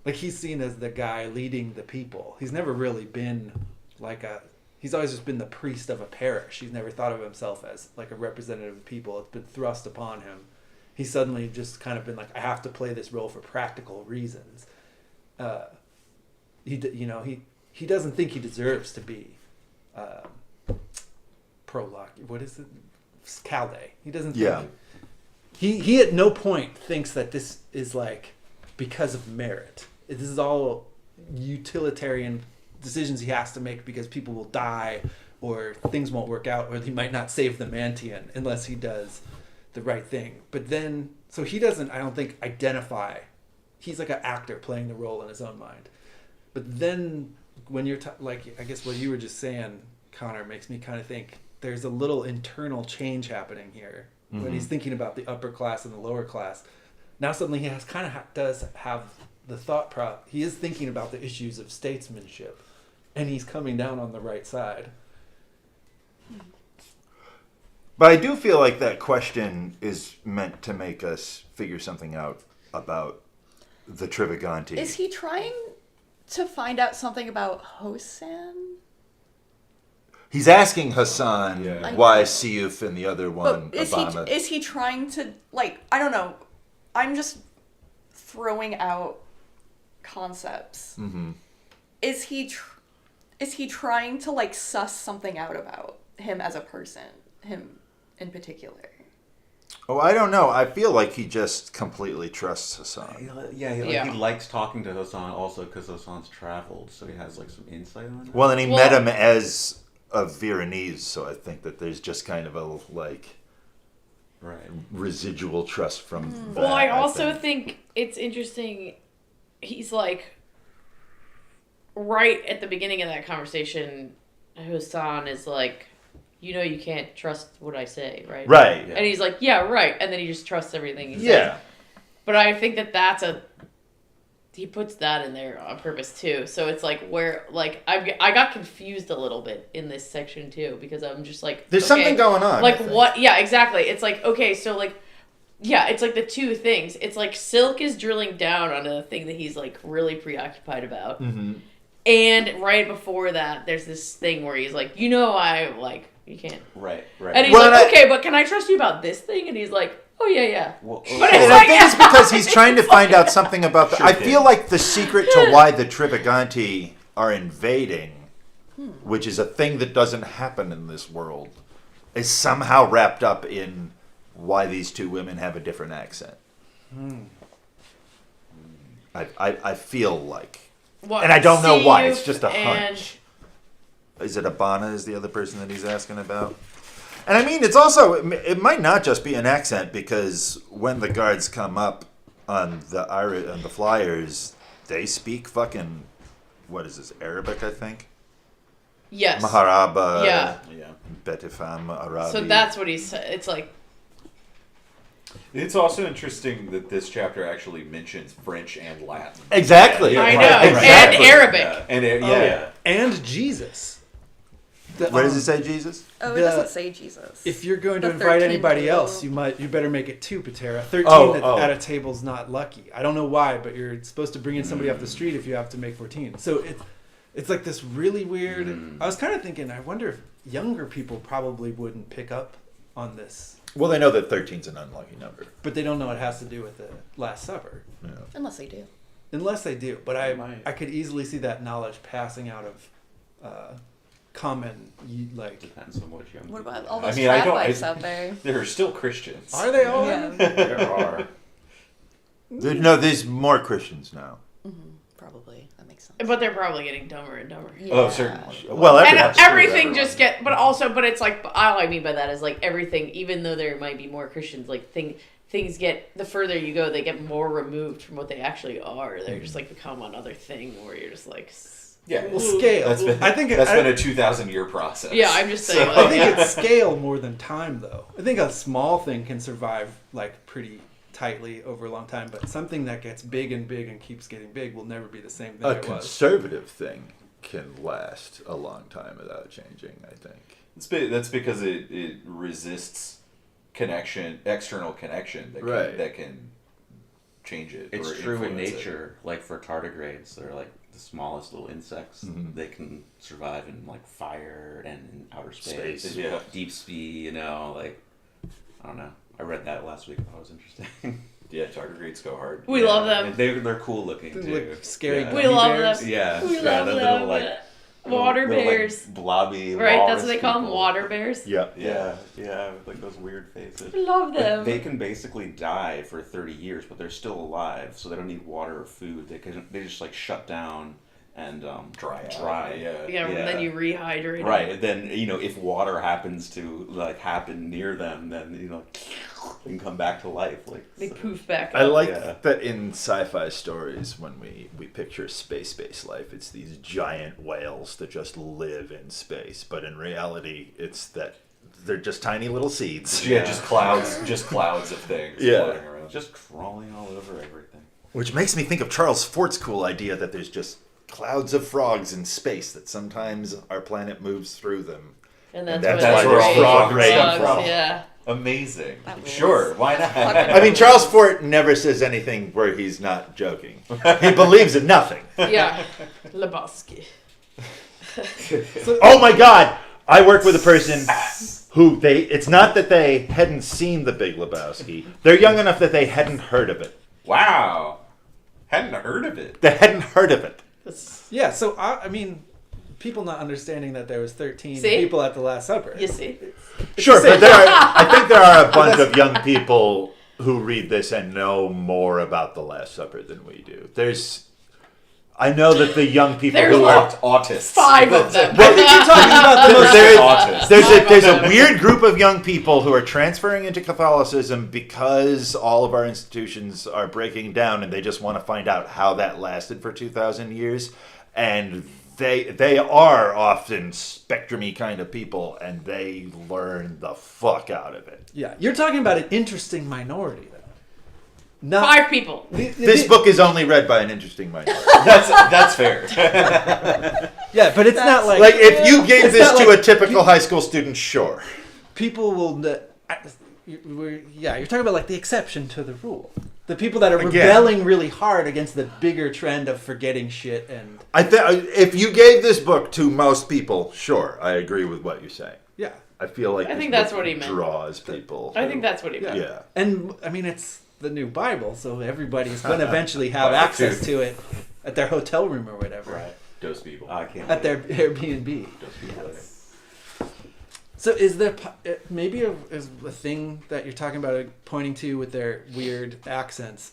Like, he's seen as the guy leading the people. He's never really been like he's always just been the priest of a parish. He's never thought of himself as like a representative of people. It's been thrust upon him. He's suddenly just kind of been like, I have to play this role for practical reasons. He doesn't think he deserves to be Prologue. What is it? Calde. He doesn't think. Yeah. He at no point thinks that this is like because of merit. This is all utilitarian decisions he has to make because people will die or things won't work out or he might not save the Mantian unless he does the right thing. But then, so he doesn't, I don't think, identify. He's like an actor playing the role in his own mind. But then when you're, like, I guess what you were just saying, Connor, makes me kind of think there's a little internal change happening here. When he's thinking about the upper class and the lower class. Now suddenly he does have the thought he is thinking about the issues of statesmanship. And he's coming down on the right side. But I do feel like that question is meant to make us figure something out about the Trivagonte. Is he trying to find out something about Hosan? He's asking Hassan Yeah. why Siyuf and the other one, But is he trying to, like, I don't know. I'm just throwing out concepts. Is he trying to, like, suss something out about him as a person? Him in particular? Oh, I don't know. I feel like he just completely trusts Hassan. He likes talking to Hassan also because Hassan's traveled, so he has like some insight on it. Well, and he met him as a Viennese, so I think that there's just kind of a, like, residual trust from that. Well, I also think it's interesting. He's like, right at the beginning of that conversation, Hassan is like, you can't trust what I say, right? Right. And he's like, yeah, right. And then he just trusts everything he says. Yeah. But I think he puts that in there on purpose too. So it's like where, like, I got confused a little bit in this section too, because I'm just like, There's something going on. like, what? Yeah, exactly. It's like, okay, so like, yeah, it's like the two things. It's like Silk is drilling down on a thing that he's like really preoccupied about. And right before that, there's this thing where he's like, I like, you can't. Right. And he's like, okay, but can I trust you about this thing? And he's like, oh, yeah. Well, But And it's I like, think it's because he's trying to find out something about the... Sure I did. feel like the secret to why the Trivaganti are invading, which is a thing that doesn't happen in this world, is somehow wrapped up in why these two women have a different accent. I feel like... what, And I don't know why. Siyuf It's just a and- hunch. Is it Abana is the other person that he's asking about? And I mean, it's also... It might not just be an accent, because when the guards come up on the flyers, they speak fucking... What is this? Arabic, I think? Yes. Maharaba. Yeah. Betifam Arabi. So that's what he's. It's like. It's also interesting that this chapter actually mentions French and Latin. Exactly. I know. Right. Exactly. And Arabic. Yeah. And yeah. And Jesus. Where does it say Jesus? Oh, it The- doesn't say Jesus. If you're going to The invite 13 anybody people. else, you better make it 2, Patera. 13 Oh. at a table's not lucky. I don't know why, but you're supposed to bring in somebody off the street if you have to make 14. So it's like this really weird. I was kind of thinking, I wonder if younger people probably wouldn't pick up on this, Well, they know that 13's an unlucky number. but they don't know it has to do with the Last Supper, Yeah. Unless they do. unless they do. But might. I could easily see that knowledge passing out of common like. Depends on what young. What people about are. all those I mean, I frat don't- lives out there? There are still Christians. Are they all? Yeah. There are. No, there's more Christians now. Probably. That makes sense. But they're probably getting dumber and dumber. Yeah. Oh, certainly. Well, And everyone's everything just but it's like, all I mean by that is like everything, even though there might be more Christians, like things get, the further you go, they get more removed from what they actually are. They're just like become another thing where you're just like, Yeah. Well, scale. That's been, I think that's been a 2,000-year process. yeah, I'm just saying. I Like, think it's scale more than time, though. I think a small thing can survive like pretty tightly over a long time, but something that gets big and keeps getting big will never be the same thing A it was. conservative thing can last a long time without changing, I think. That's because it resists external connection that can change it. It's or true in influence it. nature. Like for tardigrades, they're like the smallest little insects. Mhm. They can survive in like fire and in outer Space. space. Yeah. Deep sea. Like I don't know. I read that last week. I thought it was interesting. Yeah, tardigrades go hard. we love them. And they're cool looking They too. look scary. Yeah. We gummy love bears. them. Yeah. We yeah, love the them. little like Water little, bears. like, blobby. Right, that's walrus what they call them, people. water bears. Yeah. Yeah, with like those weird faces. We love But them. they can basically die for 30 years, but they're still alive, so they don't need water or food. They just like shut down and Dry. yeah, Yeah. and then you rehydrate Right, them. and then if water happens to like happen near them, then they can come back to life. Like They so- poof back I up. like Yeah. that in sci-fi stories when we picture space-based life, it's these giant whales that just live in space. But in reality, it's that they're just tiny little seeds. Yeah, just clouds of things Yeah. floating around. just crawling all over everything. Which makes me think of Charles Fort's cool idea that there's just clouds of frogs in space, that sometimes our planet moves through them. And And that's, that's where why the there's frog frog rain sucks, from. yeah. Amazing. That rules. Sure, why not? Fucking I mean, Charles Fort never says anything where he's not joking. He believes in nothing. Yeah. Lebowski. Oh my God! I work with a person who it's not that they hadn't seen The Big Lebowski. They're young enough that they hadn't heard of it. Wow. Hadn't heard of it. They hadn't heard of it. Yeah, so I mean, people not understanding that there was 13 See? people at the Last Supper. You see? Sure, but I think there are a bunch of young people who read this and know more about the Last Supper than we do. I know that the young people There's who are Autists. 5 of them. I think you're talking about the most. Autists. there's a weird group of young people who are transferring into Catholicism because all of our institutions are breaking down, and they just want to find out how that lasted for 2,000 years. And they are often spectrum-y kind of people, and they learn the fuck out of it. Yeah, you're talking about an interesting minority, though. Not 5 people. This book is only read by an interesting minority. That's fair. Yeah, but it's not like Like, if you gave It's this not to like a typical high school student, sure. people will. You're talking about like the exception to the rule. The people that are Again. rebelling really hard against the bigger trend of forgetting shit and I think if you gave this book to most people, sure, I agree with what you're saying. yeah. I feel like I this think that's book what he meant. draws people. I who- think that's what he meant. Yeah. And I mean, it's the new Bible, so everybody's going to eventually have access to it at their hotel room or whatever. Right. Those people. I can't. At their Airbnb. Those people. So is there maybe is a thing that you're talking about pointing to with their weird accents,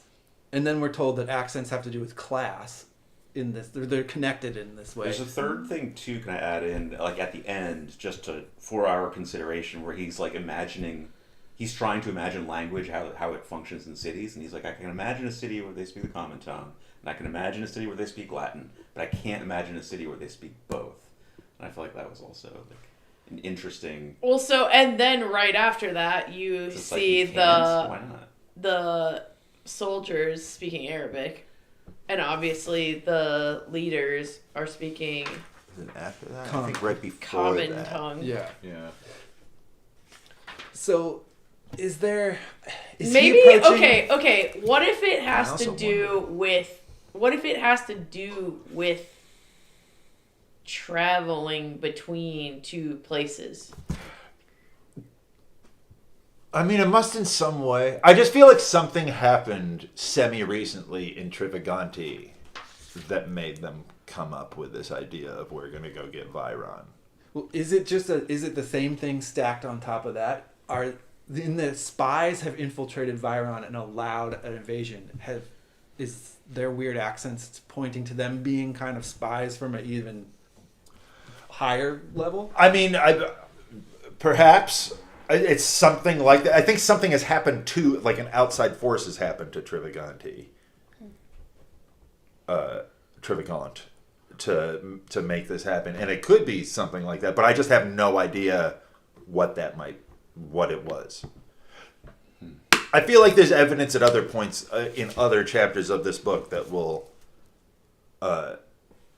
and then we're told that accents have to do with class in this. They're connected in this way. There's a third thing too. Can I add in, like at the end, just for our consideration, where he's like he's trying to imagine language, how it functions in cities, and he's like, I can imagine a city where they speak the common tongue, and I can imagine a city where they speak Latin, but I can't imagine a city where they speak both. And I feel like that was also like an interesting. Well, so and then right after that, you It's just like, see you can't, why not? the soldiers speaking Arabic, and obviously the leaders are speaking Is it after that? I Common. think right before common that. tongue. Yeah. Yeah. So, is there? Is Maybe he approaching- okay. What if it has also to do with? What if it has to do with traveling between two places? I mean, it must in some way. I just feel like something happened semi-recently in Trivaganti that made them come up with this idea of we're going to go get Viron. Well, is it the same thing stacked on top of that? The spies have infiltrated Viron and allowed an invasion? Is their weird accents pointing to them being kind of spies from an even higher level? I mean, perhaps it's something like that. I think something has happened to, like an outside force has happened to Trivaganti. Trivagant to make this happen. And it could be something like that, but I just have no idea what it was. I feel like there's evidence at other points in other chapters of this book that will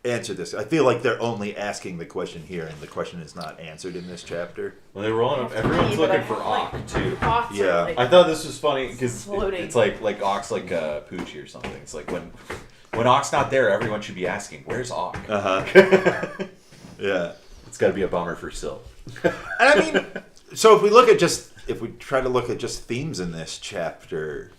answer this. I feel like they're only asking the question here, and the question is not answered in this chapter. Well, they were all. Everyone's looking for Ock too. Hawks are, Yeah. like, I thought this was funny because Floating. it's like Ock's like Poochie or something. It's like when Ock's not there, everyone should be asking, "Where's Ock?" Yeah. It's got to be a bummer for Syl. And I mean, so if we try to look at just themes in this chapter,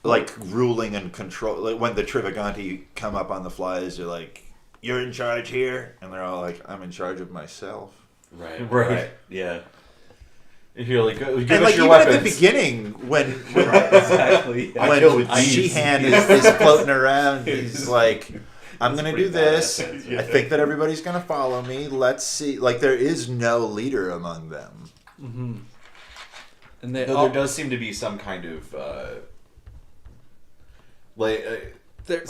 like ruling and control, like when the Trivaganti come up on the flies, they're like, "You're in charge here," and they're all like, "I'm in charge of myself." Right. Yeah. If you're like, give And us like your even weapons. at the beginning, when Exactly. I kill with when G's. Sheehan is floating around, he's like, "I'm gonna do pretty this. badass, yeah. I think that everybody's gonna follow me. Let's see." Like there is no leader among them. Mm-hmm. And they Though all, there does seem to be some kind of their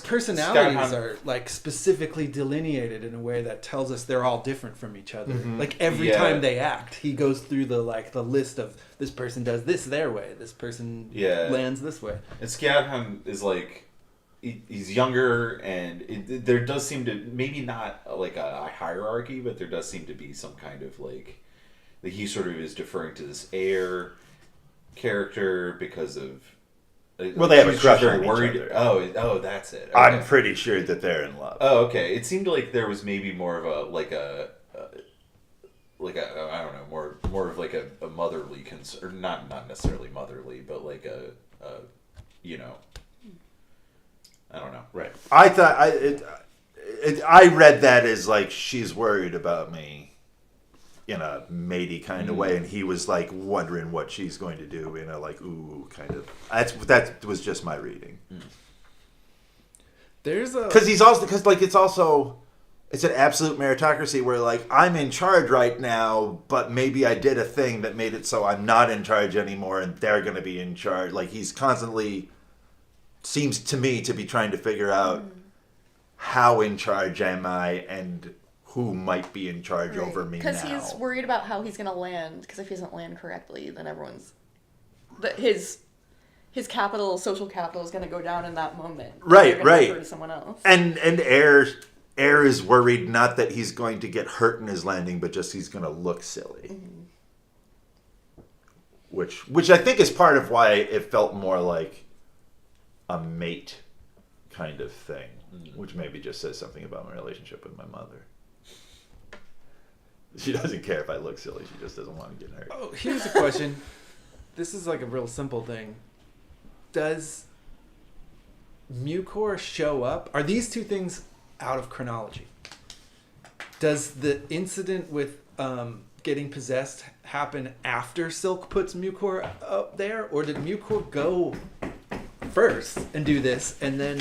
personalities Skyhound- are like specifically delineated in a way that tells us they're all different from each other. Mhm. Like every Yeah. time they act, he goes through the list of this person does this their way, this person Yeah. lands this way. And Skyhound is like he's younger, and there does seem to maybe not like a hierarchy, but there does seem to be some kind of like that he sort of is deferring to this heir character because of. Well, they have a she's crush very on each worried. other. Oh, that's it. Okay. I'm pretty sure that they're in love. Oh, okay. It seemed like there was maybe more of a I don't know, more of like a motherly concern, or not necessarily motherly, but like a you know, I don't know. Right. I thought I read that as like she's worried about me in a matey kind of way, and he was like wondering what she's going to do in a like ooh kind of. That was just my reading. There's a Because it's an absolute meritocracy where like I'm in charge right now, but maybe I did a thing that made it so I'm not in charge anymore, and they're going to be in charge. Like he's constantly seems to me to be trying to figure out how in charge am I and who might be in charge over me now. Because he's worried about how he's going to land, because if he doesn't land correctly, then his capital, social capital, is going to go down in that moment. Right, They're gonna right. refer to someone else. And Air is worried not that he's going to get hurt in his landing, but just he's going to look silly. Mm-hmm. Which I think is part of why it felt more like a mate kind of thing, which maybe just says something about my relationship with my mother. She doesn't care if I look silly. She just doesn't want to get hurt. Oh, here's a question. This is like a real simple thing. Does Mucor show up? Are these two things out of chronology? Does the incident with getting possessed happen after Silk puts Mucor up there? Or did Mucor go first and do this, and then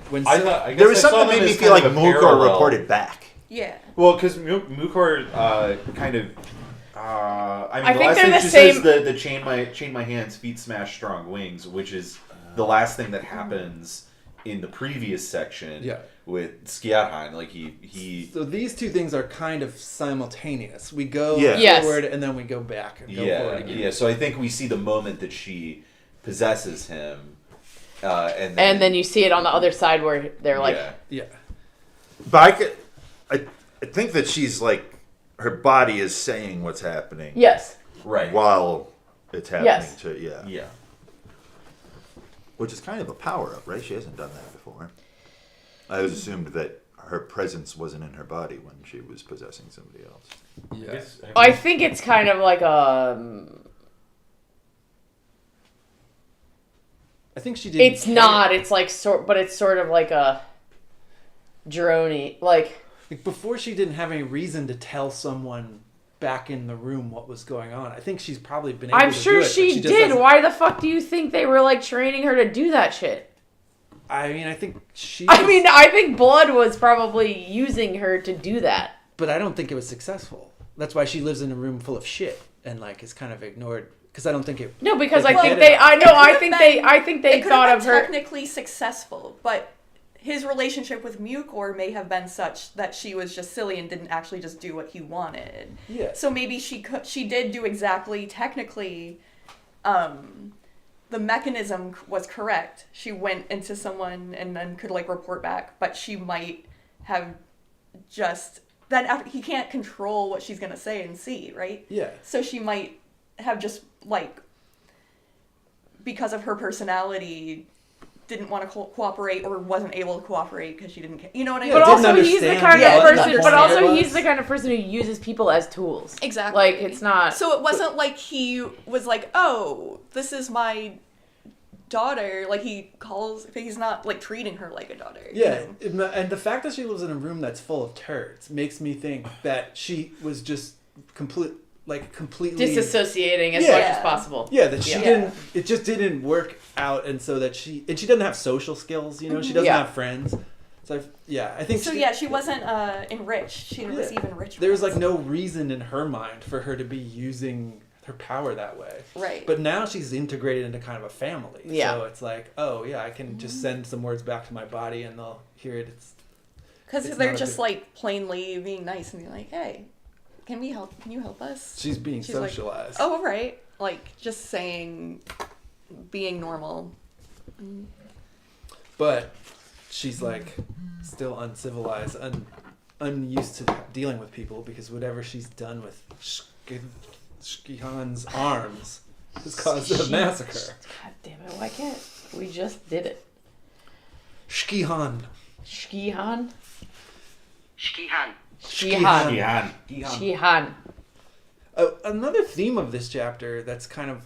when I Silk... guess There was I saw something that them made me as feel kind like of a Mukor parallel. reported back. Yeah. Well, because Mukor kind of. I mean, I the think last they're thing the she same- says the chain my hands, feet smash strong wings, which is the last thing that happens in the previous section. Yeah. With Skiathan, like he. So these two things are kind of simultaneous. We go Yeah. Yes. forward and then we go back and go forward again. Yeah. So I think we see the moment that she possesses him, and then you see it on the other side where they're like, yeah. Yeah. But I think that she's like, her body is saying what's happening yes. Right. while it's happening Yes. to, yeah. Yeah. Which is kind of a power up, right? She hasn't done that before. I always assumed that her presence wasn't in her body when she was possessing somebody else. Yeah. I think it's kind of like I think she did. it's not. It's like but it's sort of like a droney. Like Before she didn't have any reason to tell someone back in the room what was going on. I think she's probably been able I'm to sure do it, but she just did. hasn't- Why the fuck do you think they were like training her to do that shit? I mean, I think she... I think Blood was probably using her to do that. But I don't think it was successful. That's why she lives in a room full of shit and like is kind of ignored. Because I don't think it... No, because Well, I think it- they. I know. It I could've think been- they. I think they It could thought have of been her. technically successful, but his relationship with Mucor may have been such that she was just silly and didn't actually just do what he wanted. Yeah. So maybe she did do exactly technically. The mechanism was correct. She went into someone and then could like report back, but she might have just then after he can't control what she's gonna say and see, right? Yeah. So she might have just like because of her personality didn't want to cooperate or wasn't able to cooperate because she didn't you know what I mean? But didn't also, he's the understand kind what of the person. But point also, was. he's the kind of person who uses people as tools. Exactly. Like it's not. So it wasn't like he was like, "Oh, this is my daughter." Like he's not like treating her like a daughter. you Yeah, know? and the fact that she lives in a room that's full of turds makes me think that she was just completely disassociating as Yeah. much as possible. Yeah, that she Yeah. didn't. It just didn't work out, and so that she doesn't have social skills. You know, she doesn't Yeah. have friends. So I think. So yeah, she wasn't enriched. She didn't Yeah. receive enrichment. There was like no reason in her mind for her to be using her power that way. right. But now she's integrated into kind of a family. Yeah. So it's like, oh yeah, I can just send some words back to my body, and they'll hear it. Because it's they're not a just big- like plainly being nice and being like, "Hey, can you help us?" She's being She's like, socialized. "Oh, all right." Like just saying, being normal. But she's like still uncivilized, unused to dealing with people because whatever she's done with Shkihan's arms has caused a massacre. God damn it! Why can't we just did it? Shkihan. Shkihan. Shkihan. Shihan. Shihan. Shihan. Another theme of this chapter that's kind of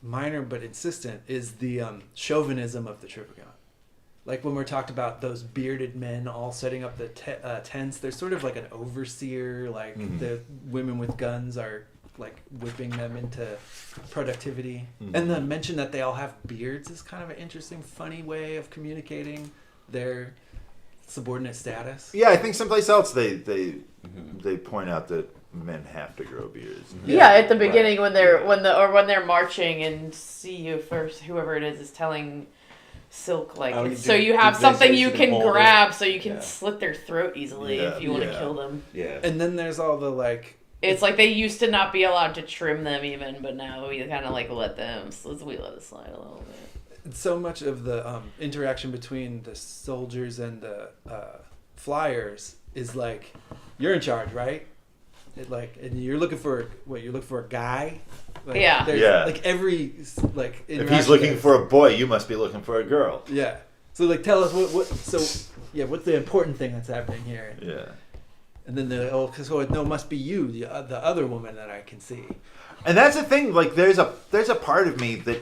minor but insistent is the chauvinism of the Tripagon. Like when we're talked about those bearded men all setting up the tents, there's sort of like an overseer, like the women with guns are like whipping them into productivity. And the mention that they all have beards is kind of an interesting, funny way of communicating their subordinate status. Yeah, I think someplace else they point out that men have to grow beards. Yeah, at the beginning when they're marching and see you first, whoever it is telling Silk like Oh, so you have they something say you she can hold it. grab so you can Yeah. slit their throat easily Yeah, if you want to yeah. kill them. Yeah. And then there's all the like It's like they used to not be allowed to trim them even, but now we kind of like let them. So we let it slide a little bit. so much of the interaction between the soldiers and the flyers is like, you're in charge, right? And you're looking for a guy, Like, Yeah. there's, Yeah. Like every like. If he's interaction looking there's- for a boy, you must be looking for a girl. Yeah. So like, tell us what. So yeah, what's the important thing that's happening here? Yeah. And then no, it must be you, the other woman that I can see. And that's the thing. Like, there's a part of me that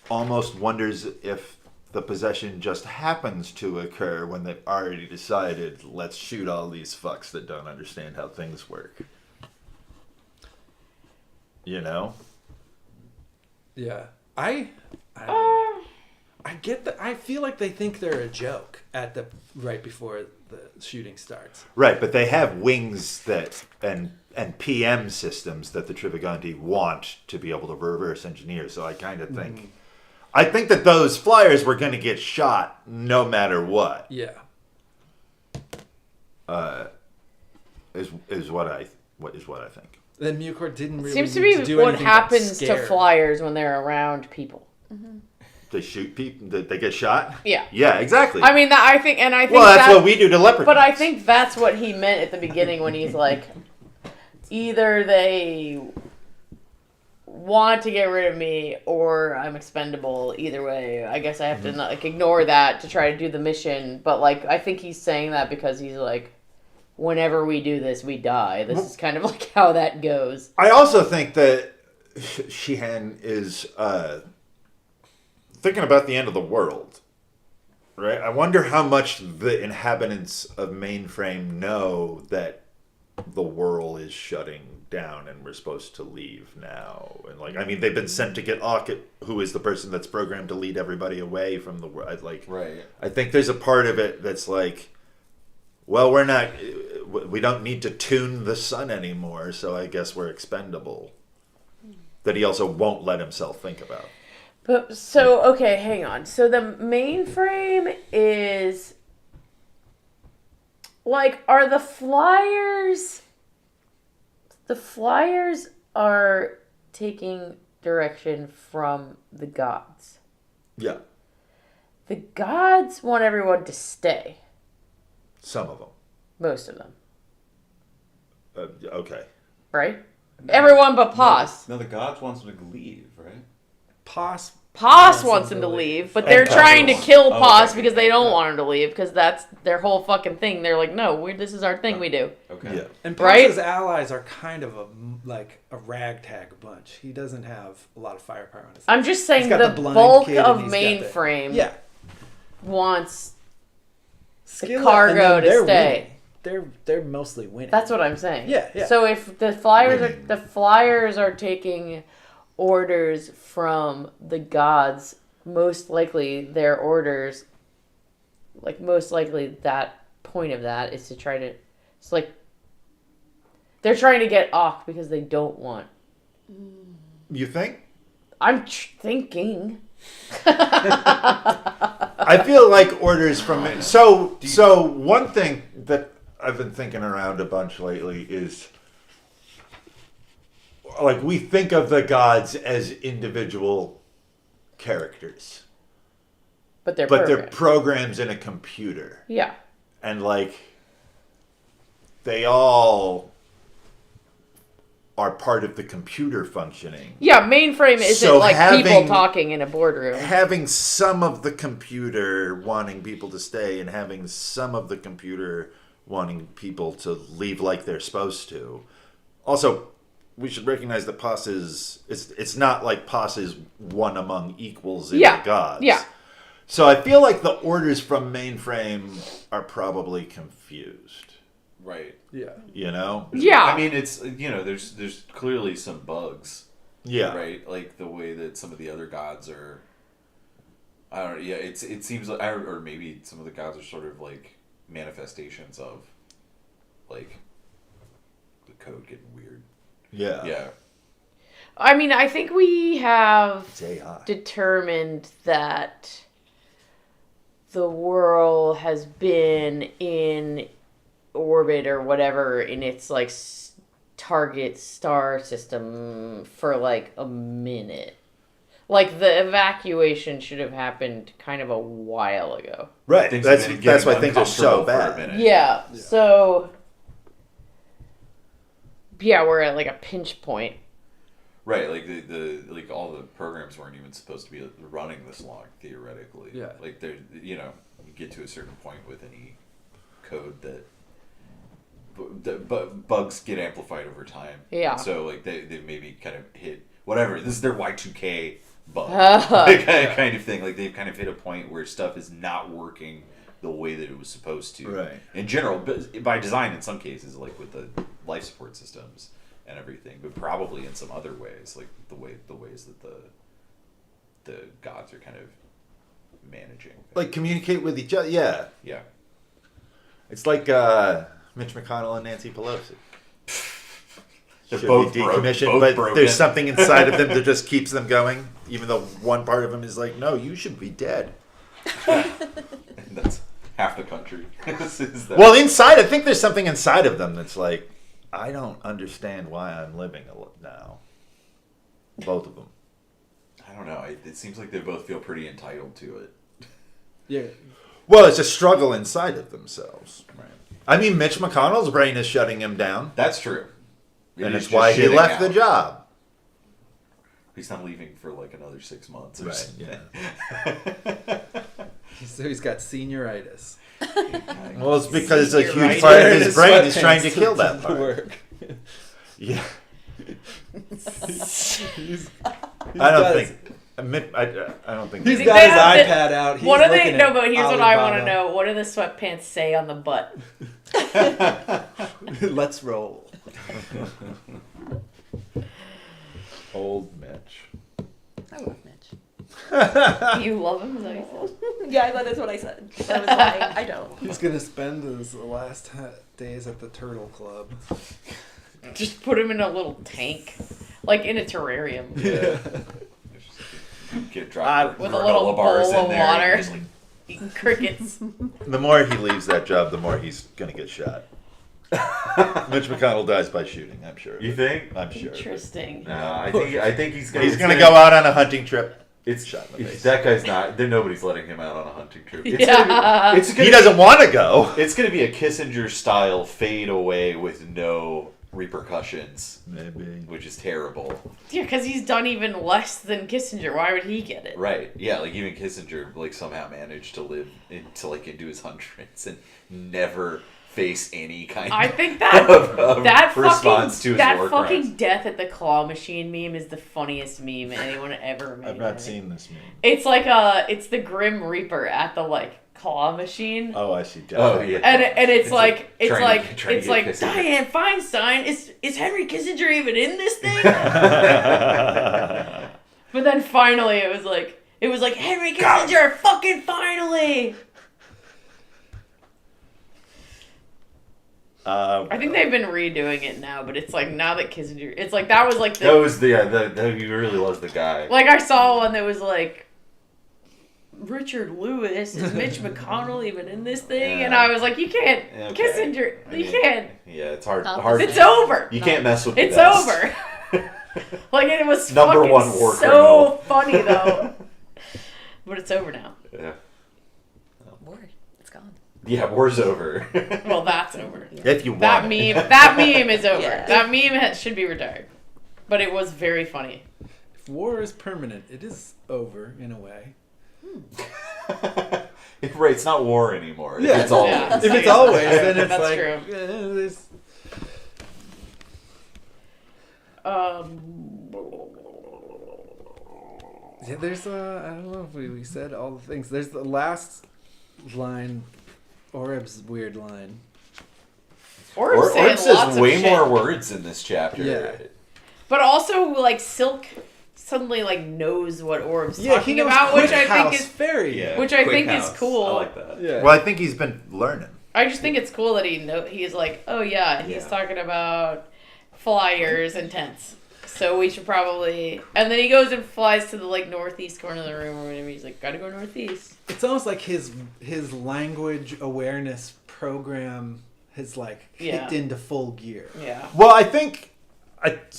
almost wonders if the possession just happens to occur when they've already decided, let's shoot all these fucks that don't understand how things work. You know? Yeah. I get that. I feel like they think they're a joke right before the shooting starts. Right, but they have wings that and PM systems that the Trivaganti want to be able to reverse engineer. So I kind of think, I think that those flyers were going to get shot no matter what. Yeah. Is what I think. Then Mucor didn't really. Seems to need be do what anything but happens to scare. flyers when they're around people. They shoot people. They get shot. Yeah. Yeah, exactly. I mean, I think well, that's what we do to leprechauns. But I think that's what he meant at the beginning when he's like, either they want to get rid of me or I'm expendable. Either way, I guess I have to not, ignore that to try to do the mission. But I think he's saying that because he's like, whenever we do this, we die. This is kind of like how that goes. I also think that Sheehan is thinking about the end of the world, right? I wonder how much the inhabitants of Mainframe know that the world is shutting down and we're supposed to leave now. And I mean, they've been sent to get Ockett, who is the person that's programmed to lead everybody away from the world. Right. I think there's a part of it that's like, well, we don't need to tune the sun anymore, so I guess we're expendable. That he also won't let himself think about. But so, okay, hang on. So the mainframe is are the flyers are taking direction from the gods. Yeah. The gods want everyone to stay. Some of them. Most of them. Okay. Right? Everyone but Pos. No, the gods wants them to leave, right? Pos Wants him to leave, but they're And trying to Pos. kill Oh, Pos okay. because they don't want him to leave because that's their whole fucking thing. They're like, no, this is our thing we do. Okay. Yeah. And Right? Pos's allies are kind of a ragtag bunch. He doesn't have a lot of firepower on his side. I'm just saying He's got the the blind bulk kid of and he's got the- mainframe Yeah. wants Skillet, cargo and then to they're stay. winning. They're mostly winning. That's what I'm saying. Yeah. So if the flyers Winning. the flyers are taking orders from the gods, most likely their orders, most likely that point of that is to try to, it's they're trying to get off because they don't want. You think? I'm thinking. I feel like orders from... So one thing that I've been thinking around a bunch lately is... we think of the gods as individual characters. But they're But they're programmed. programs in a computer. Yeah. And they all are part of the computer functioning. Yeah, mainframe isn't So people having- talking in a boardroom. Having some of the computer wanting people to stay and having some of the computer wanting people to leave like they're supposed to. Also, we should recognize that Pos is... It's not like Pos is one among equals in the gods. Yeah. So I feel like the orders from mainframe are probably confused. Right. Yeah. You know? Yeah. I mean, it's there's clearly some bugs. Yeah. Right. Like the way that some of the other gods are. I don't know. Yeah. It seems like, or maybe some of the gods are sort of like manifestations of, the code getting weird. Yeah. Yeah. I mean, I think we have It's AI. determined that the world has been in orbit or whatever in its target star system for a minute. The evacuation should have happened kind of a while ago. Right. Things have That's been why getting things are so uncomfortable for a bad. minute. Yeah. So yeah, we're at a pinch point. Right, like the like all the programs weren't even supposed to be running this long theoretically. Yeah. Like there, you know, you get to a certain point with any code that, but bugs get amplified over time. Yeah. And so like they maybe kind of hit whatever. This is their Y2K bug kind of thing. Like they've kind of hit a point where stuff is not working the way that it was supposed to. Right. In general, but by design in some cases, like with the life support systems and everything, but probably in some other ways, like the ways that the gods are kind of managing. Like communicate with each other. Yeah. Yeah. It's like Mitch McConnell and Nancy Pelosi. They're Should both be broke- decommissioned, both but broken. there's something inside of them that just keeps them going, even though one part of them is like, no, you should be dead. And that's half the country. Is that- Well, inside, I think there's something inside of them that's like, I don't understand why I'm living now. Both of them. I don't know. It seems like they both feel pretty entitled to it. Yeah. Well, it's a struggle inside of themselves. Right. I mean, Mitch McConnell's brain is shutting him down, That's true. and He's it's just why he shitting left out. the job. He's not leaving for like another 6 months or Right, something. So he's got senioritis. Well, it's because a You're huge right. part of Wearing his his brain is trying to sweatpants kill that to part. work. Yeah. He's I don't got think. I don't think. He's think got they his have the- iPad out. He's What do they? looking No, at but here's what I want to Alibaba. know. What do the sweatpants say on the butt? Let's roll. Old Mitch. I love Mitch. You love him, is that what you said? Yeah, that is what I said. I was lying. I don't. He's gonna spend his last days at the Turtle Club. Just put him in a little tank, like in a terrarium, Yeah. Get dropped with a little bars bowl in of there. water, And just like, eating crickets. The more he leaves that job, the more he's going to get shot. Mitch McConnell dies by shooting, I'm sure. of you it. think? I'm sure. of it. Interesting. No, I think he's gonna. He's it's going to go out on a hunting trip. It's shot in the face. that guy's not. There, nobody's letting him out on a hunting trip. It's Yeah. gonna be, it's gonna He be- doesn't want to go. It's gonna be a Kissinger style fade away with no repercussions, Maybe. which is terrible. Yeah, because he's done even less than Kissinger. Why would he get it? Right? Yeah, like even Kissinger like somehow managed to live into his hundreds and never face any kind I of think that of that response to fucking his that war fucking crimes. death at the claw machine meme is the funniest meme anyone ever made. I've not seen this meme. It's like it's the Grim Reaper at the like claw machine. Oh, I see. Oh yeah, And it's like trying to it's like get Kissinger. Diane Feinstein, is Henry Kissinger even in this thing? But then finally it was like Henry Kissinger, fucking finally. I think they've been redoing it now, but it's like now that Kissinger, it's like that was like that the was he really was the guy. like I saw one that was like Richard Lewis, is Mitch McConnell even in this thing? And Yeah. I was like, you can't, Okay. Kissinger, I you mean, can't. Yeah, it's hard. Not Hard. It's over. You can't mess with. It's the best. over. Like it was Number fucking one war so criminal. funny though. But it's over now. Yeah. War. It's gone. Yeah, war's over. Well, that's over. If you want That it. meme is over. Yeah. That meme should be retired. But it was very funny. If war is permanent, it is over in a way. Right, it's not war anymore. Yeah. It's all. Yeah. If it's always, then it's That's like true. there's- Yeah, there's I don't know if we said all the things. There's the last line, Oreb's weird line. Orb Or saying says lots way of shit. more words in this chapter. Yeah. But also, like, Silk suddenly, like, knows what Orb's Yeah, he talking knows about, which I Quick think House is Fairy. Yeah. Which I Quick think is House. cool. I like that. Yeah. Well, I think he's been learning. I just think it's cool that he's like, oh yeah, he's Yeah. talking about flyers and tents. So we should probably, and then he goes and flies to the like northeast corner of the room or whatever. He's like, gotta go northeast. It's almost like his language awareness program has like Yeah. kicked into full gear. Yeah. Well, I think that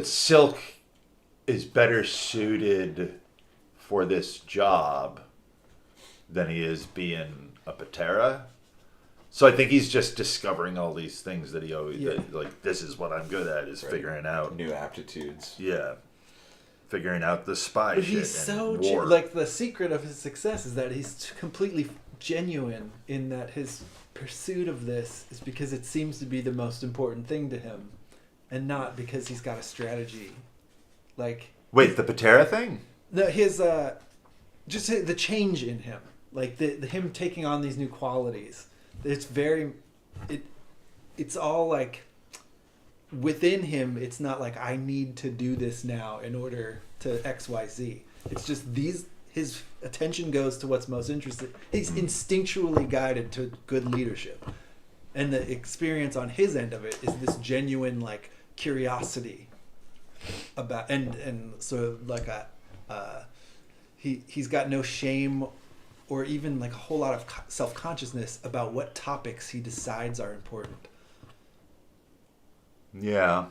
Silk is better suited for this job than he is being a Patera. So I think he's just discovering all these things that he always Yeah. like. This is what I'm good at, is figuring out. New aptitudes. Yeah, figuring out the spy But shit he's so and war. like the secret of his success is that he's completely genuine in that his pursuit of this is because it seems to be the most important thing to him, and not because he's got a strategy. Like Wait, the Patera thing? the his just the change in him, like the him taking on these new qualities. It's very it's all like within him. It's not like I need to do this now in order to XYZ. It's just his attention goes to what's most interesting. He's instinctually guided to good leadership, and the experience on his end of it is this genuine like curiosity about and so like he's got no shame or even like a whole lot of self-consciousness about what topics he decides are important. Yeah.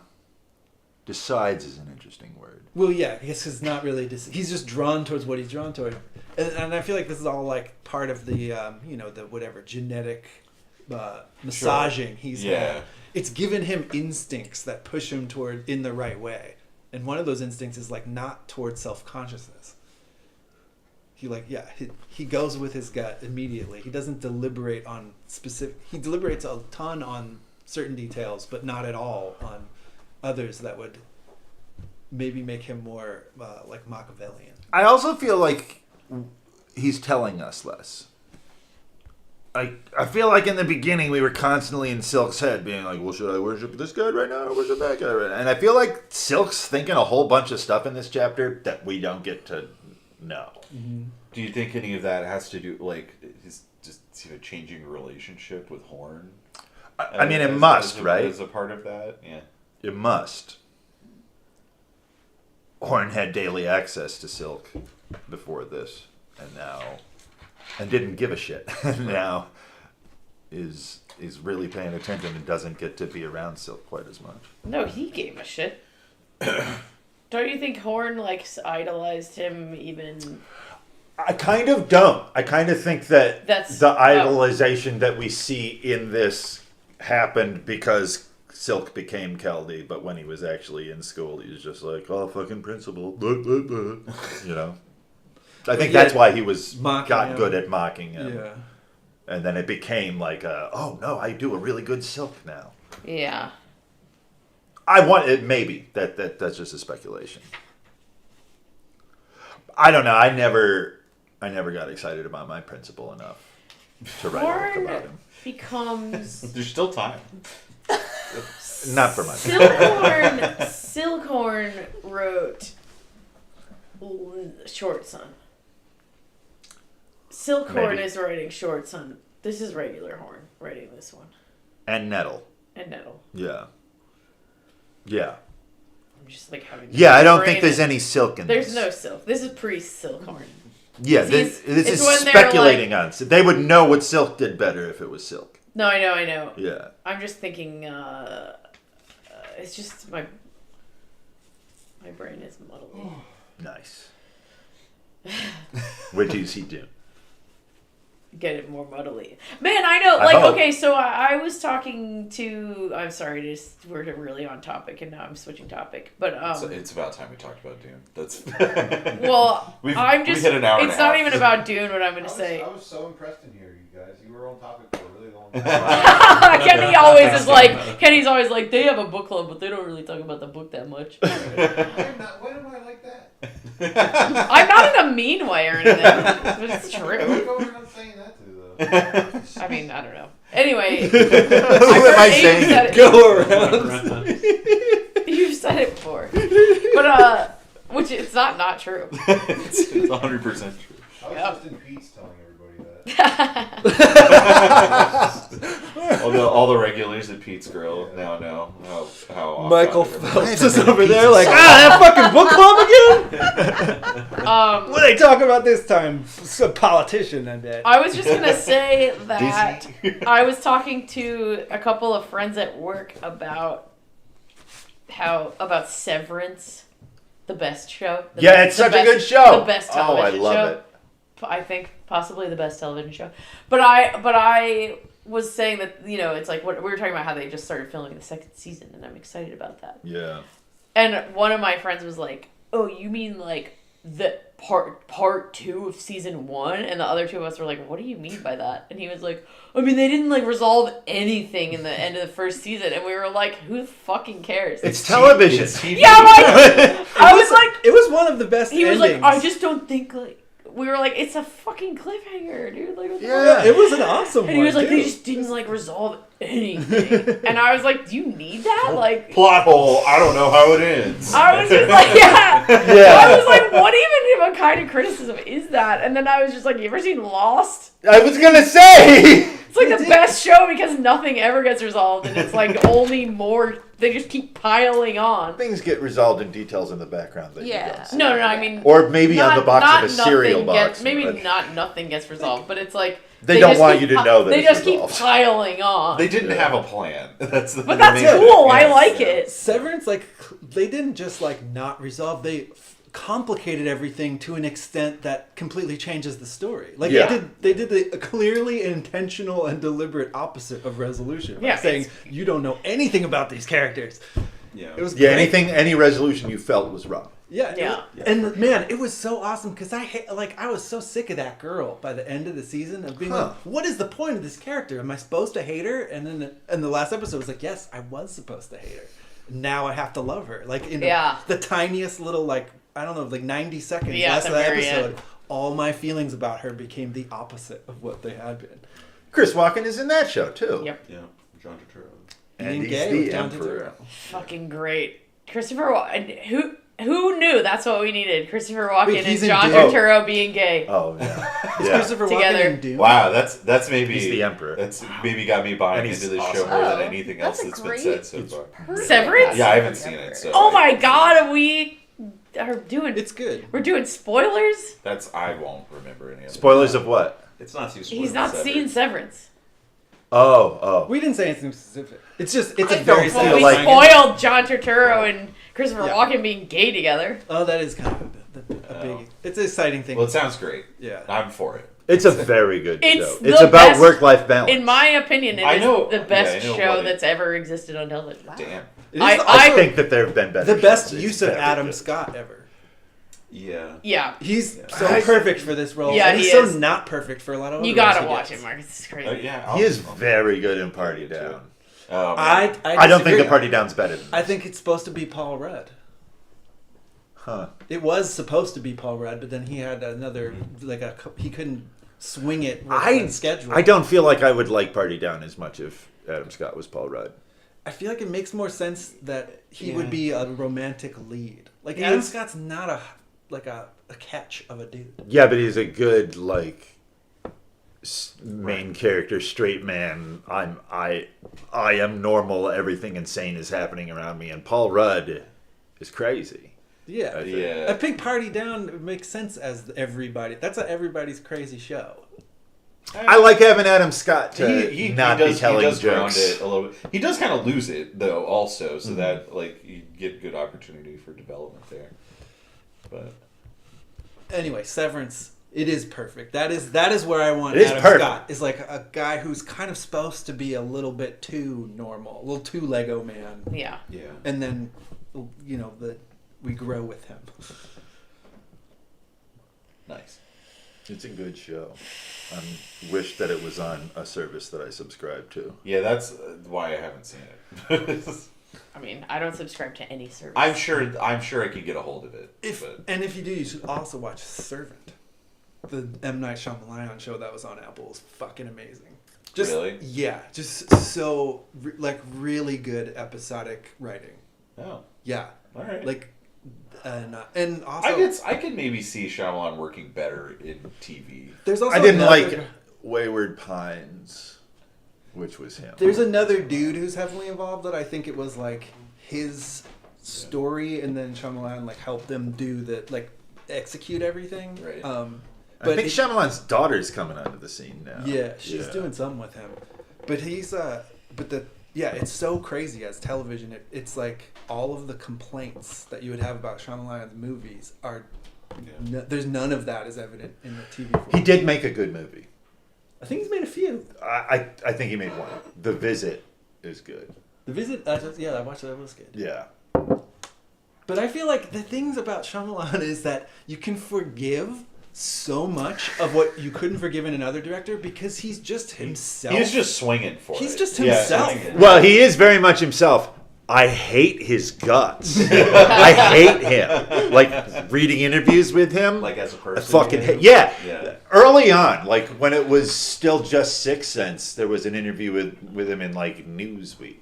Decides is an interesting word. Well, yeah, I guess it's not really. He's just drawn towards what he's drawn toward, and I feel like this is all like part of the the whatever genetic massaging he's had. It's given him instincts that push him toward in the right way, and one of those instincts is like not towards self-consciousness. He goes with his gut immediately. He doesn't deliberate on specific. He deliberates a ton on certain details, but not at all on others that would maybe make him more like Machiavellian. I also feel like he's telling us less. I feel like in the beginning we were constantly in Silk's head being like, well, should I worship this guy right now or worship that guy right now? And I feel like Silk's thinking a whole bunch of stuff in this chapter that we don't get to know. Mm-hmm. Do you think any of that has to do, like, his just changing relationship with Horn? I mean, it must, right? As a part of that, yeah. It must. Horn had daily access to Silk before this, and didn't give a shit. And now is really paying attention and doesn't get to be around Silk quite as much. No, he gave a shit. Don't you think Horn idolized him even? I kind of don't. I kind of think that That's the idolization that we see in this happened because Silk became Keldy, but when he was actually in school, he was just like, "Oh, fucking principal," you know. I think that's why he got good at mocking him. Yeah. And then it became like, "Oh no, I do a really good Silk now." Yeah. I want it. Maybe that's just a speculation. I don't know. I never got excited about my principal enough to write a book about him. Becomes There's still time. Not for much. Silkhorn wrote Short Son. Silkhorn Maybe. is writing Short Son. This is regular Horn writing this one. And Nettle. And Nettle. Yeah. Yeah. I'm just like having. Yeah, I don't think there's any Silk in There's this. no Silk. This is pre-Silkhorn. Yeah, This this is when they're speculating on. They would know what Silk did better if it was Silk. No, I know. Yeah. I'm just thinking. It's just my brain is muddled. Nice. What does he do? Get it more muddly. Man, I know. Okay, so I was talking to. I'm sorry, we're really on topic, and now I'm switching topic. But It's about time we talked about Dune. That's well, I'm just. We hit an hour and It's a half. not even about Dune. What I'm going to say. I was so impressed in here, you guys. You were on topic for a really long time. Kenny's always like, they have a book club, but they don't really talk about the book that much. When am I like that? I'm not in a mean way or anything, but it's Who true. am I saying that to, though? I mean, I don't know. Anyway, Who am I saying? Go around. You've said it before, but which it's not true. It's 100% true. I was Yep. just in Pete's telling everybody that. All the regulars at Pete's Grill now know how off Michael track everybody Phelps is over there like, that fucking book club again? What are they talking about this time? It's a politician, I bet. I was just gonna say that I was talking to a couple of friends at work about Severance, the best show. It's such a good show. The best Oh, I television love show. it. I think possibly the best television show. But I was saying that, it's like what we were talking about, how they just started filming the second season, and I'm excited about that. Yeah. And one of my friends was like, "Oh, you mean like the part 2 of season 1?" And the other two of us were like, "What do you mean by that?" And he was like, "I mean, they didn't like resolve anything in the end of the first season." And we were like, "Who fucking cares?" It's television. Yeah, like I was like, it was one of the best. he was endings. like, "I just don't think like." We were like, "It's a fucking cliffhanger, dude!" Like, what the Yeah, fuck? it was an awesome. And he was like, too. "They just didn't like resolve anything." And I was like, "Do you need that?" Like, Plot hole. I don't know how it ends. I was just like, "Yeah." Yeah. I was like, "What even kind of criticism is that?" And then I was just like, "You ever seen Lost?" I was gonna say. It's like the best show because nothing ever gets resolved, and it's like only more. They just keep piling on. Things get resolved in details in the background that you Yeah. don't see. No, I mean, Or maybe on the box of a cereal nothing box. maybe but not nothing gets resolved, but it's like They don't just want keep you to know that they it's just resolved. keep piling on. They didn't have a plan. That's the But that's main thing. cool. I Yes. like it. Severance, like they didn't just like not resolve. They complicated everything to an extent that completely changes the story. Like Yeah. they did the clearly intentional and deliberate opposite of resolution. By Yeah, saying you don't know anything about these characters. Yeah. It was Yeah, great. any resolution you felt was wrong. Yeah, Yeah. and man, it was so awesome because I was so sick of that girl by the end of the season of being Huh. like, what is the point of this character? Am I supposed to hate her? And then the last episode was like, yes, I was supposed to hate her. Now I have to love her. Like in Yeah. the tiniest little like I don't know, like 90 seconds Yeah, less at of the that very episode, end. all my feelings about her became the opposite of what they had been. Chris Walken is in that show too. Yep. Yeah. John Turturro. And Being he's gay the with John emperor. Fucking great. Christopher Walken. Who knew that's what we needed? Christopher Walken Wait, and he's in John Dune. Turturro being gay. Oh yeah. Is Yeah. Christopher Together. Walken in Dune? Wow, that's maybe He's the emperor. That's maybe got me buying And he's into this show awesome. more than Oh, anything that's else a that's been great- said so far. Severance? Yeah, I haven't seen it. So Oh my god, we are doing. It's good. We're doing spoilers. I won't remember any of it. Spoilers of what? It's not too. He's not seen Severance. Oh. We didn't say anything specific. It's just it's I a very don't Well, feel we like- spoiled John Turturro and Christopher Yeah. Walken being gay together. Oh, that is kind of a big. It's an exciting thing. Well, it sounds great. Yeah. I'm for it. It's a very good It's show. the It's about best- work-life balance. In my opinion, it I is know- the best yeah, I know show what it- that's ever existed on television. Wow. Damn. It is I think that there have been better. the best shows. use It's of very Adam good. Scott ever. Yeah. Yeah, He's Yeah. so perfect for this role. Yeah, and he he's so is. not perfect for a lot of other you roles gotta he watch gets. it, Marcus. It's crazy. Yeah. He is very good in Party Down. Man. I I don't think disagree. the Party Down's better than I this. think it's supposed to be Paul Rudd. Huh. It was supposed to be Paul Rudd, but then he had another he couldn't swing it with the schedule. I don't feel like I would like Party Down as much if Adam Scott was Paul Rudd. I feel like it makes more sense that he Yeah. would be a romantic lead. Like He Adam is- Scott's not a catch of a dude. Yeah, but he's a good main character, straight man. I am normal. Everything insane is happening around me, and Paul Rudd is crazy. Yeah, Yeah. I think Party Down makes sense as everybody. That's everybody's crazy show. I like having Adam Scott to He not does, be telling he does ground jokes. it a little bit. He does kind of lose it though, also, so that like you get good opportunity for development there. But Anyway, Severance. It is perfect. That is where I want It is Adam perfect. Scott. Is like a guy who's kind of supposed to be a little bit too normal, a little too Lego man, Yeah. yeah, and then we grow with him. nice. It's a good show. I wish that it was on a service that I subscribe to. Yeah, that's why I haven't seen it. I mean, I don't subscribe to any service. I'm sure I could get a hold of it. but If you do, you should also watch Servant, the M. Night Shyamalan show that was on Apple. Is fucking amazing. Really? Yeah, just so really good episodic writing. oh, Yeah, all right. and also I could maybe see Shyamalan working better in TV. there's also I didn't another- like Wayward Pines, which was him. There's another dude who's heavily involved that I think it was like his story, and then Shyamalan helped them do execute everything. Right. I think Shyamalan's daughter's coming onto the scene now. Yeah, she's doing something with him, but it's so crazy as television. It's like all of the complaints that you would have about Shyamalan's movies are. There's none of that is evident in the TV. He did make a good movie. I think he's made a few. I think he made one. The Visit is good. The Visit, I watched that. It was good. Yeah. But I feel like the things about Shyamalan is that you can forgive so much of what you couldn't forgive in another director because he's just himself. He's just swinging for it. He's just Yeah, himself. swinging. Well, he is very much himself. I hate his guts. I hate him. Like reading interviews with him. Like as a I person. fucking you hate. know? Yeah. Yeah. Early on, like when it was still just Sixth Sense, there was an interview with him in like Newsweek.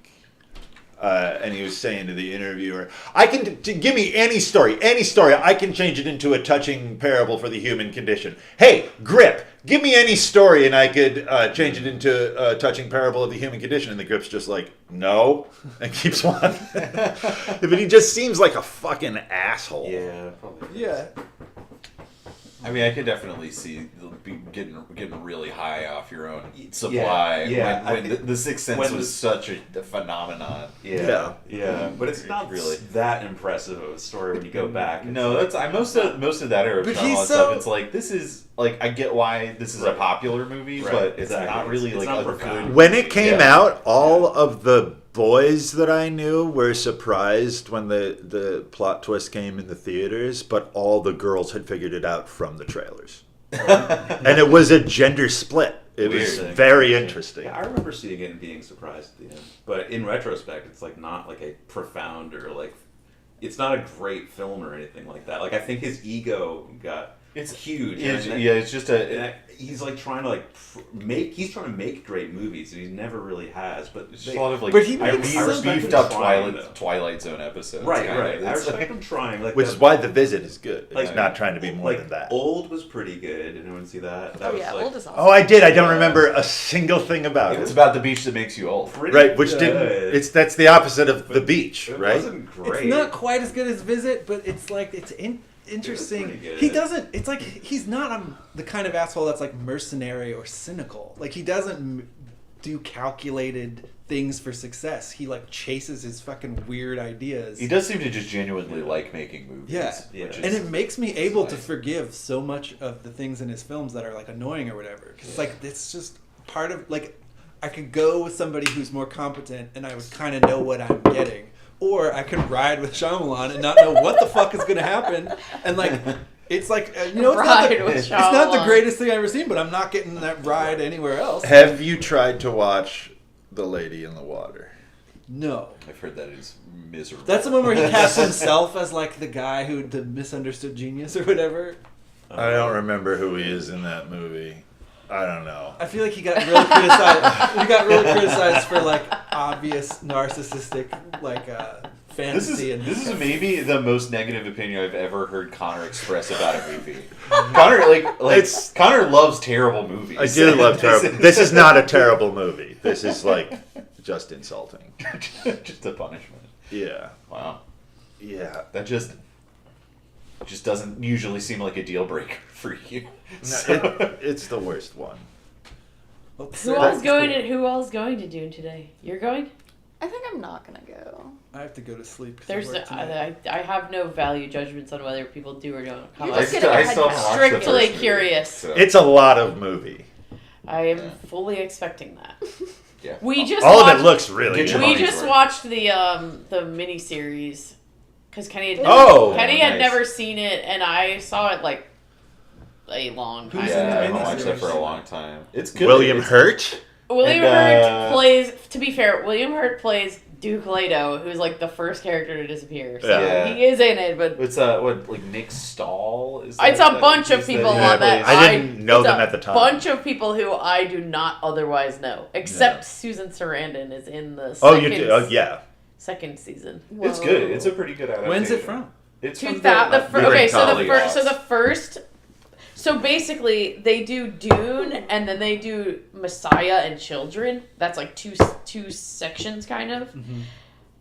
And he was saying to the interviewer, "I can give me any story. I can change it into a touching parable for the human condition. Hey, Grip, give me any story, and I could change it into a touching parable of the human condition." And the Grip's just like, "No," and keeps on. But he just seems like a fucking asshole. Yeah, probably. Yeah. I mean, I could definitely see getting really high off your own supply yeah. when the Sixth Sense when was such a phenomenon. Yeah, Yeah. But it's not Really. that impressive of a story when you go back. It's No, like- that's most of that era of But Shyamalan he's stuff. so- It's like this is like I get why this is a Right. popular movie, Right, but it's exactly. not really It's like not a profound. good. When it came Yeah. out, all of the boys that I knew were surprised when the plot twist came in the theaters, but all the girls had figured it out from the trailers. And it was a gender split. It was Weird. very interesting. Yeah, I remember seeing it and being surprised at the end. But in retrospect, it's like not like a profound or like it's not a great film or anything like that. Like I think his ego got It's huge. It's, and yeah, it's just he's like trying to like he's trying to make great movies and he never really has. But it's they- just a lot of like But he I makes some beefed good up trying, though. Twilight Zone episodes. right, kinda. right. I It's respect like- him trying. Like Which the- is why The Visit is good. It's Like- not trying to be more like than that. Old was pretty good. Did anyone see that? That Oh was yeah, like old is awesome. Oh, I did. I don't remember a single thing about It's it. about the beach that makes you old. pretty Right, which good. didn't. That's the opposite of The Beach, It right? wasn't great. It's not quite as good as Visit, but it's like interesting. pretty good. He doesn't. It's like he's not the kind of asshole that's like mercenary or cynical. Like he doesn't do calculated things for success. He like chases his fucking weird ideas. He does seem to just genuinely like making movies. Yeah. which And is- it makes me able to nice. forgive so much of the things in his films that are like annoying or whatever. Because like it's just part of like I could go with somebody who's more competent and I would kind of know what I'm getting. Or I could ride with Shyamalan and not know what the fuck is going to happen. And like, it's like, it's Ride with it's not the Shyamalan. greatest thing I've ever seen, but I'm not getting that ride anywhere else. Have you tried to watch The Lady in the Water? No. I've heard that is miserable. That's the one where he casts himself as like the guy who, the misunderstood genius or whatever. I don't remember who he is in that movie. I don't know. I feel like he got really criticized. He got really criticized for like obvious narcissistic like fantasy and This is maybe the most negative opinion I've ever heard Connor express about a movie. Connor Connor loves terrible movies. I do love terrible. This is not a terrible movie. This is like just insulting. just a punishment. Yeah. Wow. Yeah. That just doesn't usually seem like a deal breaker for you. No, it's the worst one. Who all's going to Dune today? You're going? I think I'm not gonna go. I have to go to sleep. 'cause I There's work tonight. I have no value judgments on whether people do or don't. You're I just still, getting I your still head haven't watched down. the Strictly first movie, curious. so- It's a lot of movie. I am fully expecting that. yeah. We just All watched, of it looks really Get your good. We money's just worth. watched the miniseries because Kenny had Oh, Kenny had nice. never seen it, and I saw it like a long time. Who's ago. in the Yeah, I haven't watched miniseries? that for a long time. It's good. William It's- Hurt. William And, Hurt plays. To be fair, William Hurt plays Duke Leto, who's like the first character to disappear. So Yeah. he is in it, but It's what like Nick Stahl is. it's that- a bunch of he's the- people Yeah, on that. I didn't know it's them a at the time. Bunch of people who I do not otherwise know, except Yeah. Susan Sarandon is in the Oh, second, you do? Oh, yeah. second season. It's good. It's a pretty good adaptation. When's it from? It's Two from thou- the fir- During okay, so the college. first, so basically they do Dune and then they do Messiah and Children. That's like two sections kind of. Mm-hmm.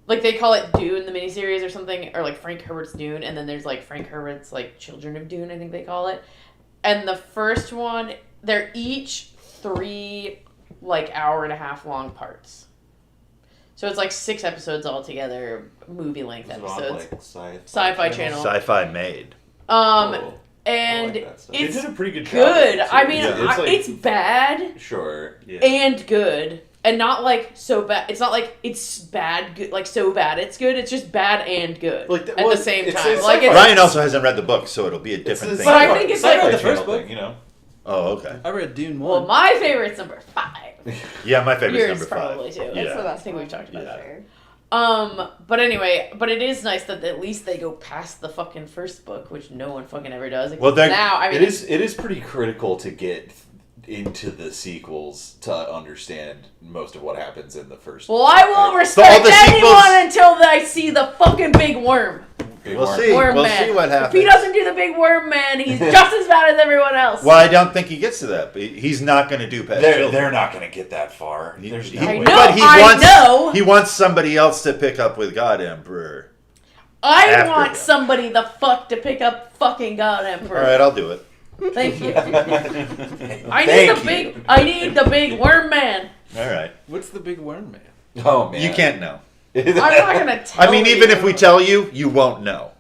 Like they call it Dune the miniseries or something, or like Frank Herbert's Dune, and then there's like Frank Herbert's like Children of Dune, I think they call it. And the first one, they're each 3 like hour-and-a-half long parts. So it's like 6 episodes altogether, movie length Was it episodes. on, like, Sci-Fi channel. Sci-Fi made. Oh. and like that stuff. They it's did a pretty good job. good. with it, too. I mean, Yeah, it's bad sure. Yeah. and good, and not like so bad. It's not like it's bad, good, like so bad it's good. It's just bad and good Like at the same it's time. Like Like it's, Ryan also hasn't read the book, so it'll be a different thing. But I think it's like the the first first book. thing, you know. Oh, okay. I read Dune 1. well, my favorite's number 5. Yeah, my favorite's Yours number 5. probably too. Yeah. It's the I best think one, we've talked about Yeah. that. But anyway, but it is nice that at least they go past the fucking first book, which no one fucking ever does. Well, they're- now, I mean, It is pretty critical to get into the sequels to understand most of what happens in the first. well, I won't all respect the anyone sequels- until I see the fucking big worm. Big We'll Worm. see. Worm We'll man. see what If happens. he doesn't do the big worm man, he's just as bad as everyone else. Well, I don't think he gets to that. But he's not going to do past children. They're not going to get that far. There's He- no I way. know, but he I wants, know. He wants somebody else to pick up with God Emperor. I after want him. somebody the fuck to pick up fucking God Emperor. All right, I'll do it. Thank you. I Thank need the big worm man. All right. What's the big worm man? Oh man, You can't know. I'm not gonna tell I mean, even you. if we tell you, you won't know.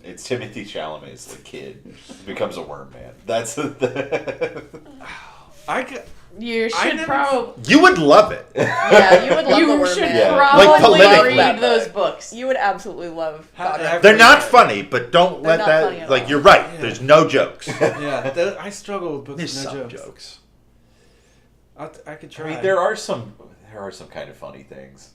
It's Timothy Chalamet's the kid who becomes a worm man. That's the. I could, You I should never- probably. You would love it. Yeah, you would love the You Worm should Man. Yeah. probably Like politically. read those books. You would absolutely love How- God have- Emperor. They're not funny, but don't They're let not that. funny at Like all. you're right. Yeah. There's no jokes. yeah, I struggle with books There's with no some jokes. jokes. I could I try. mean, there are some kind of funny things.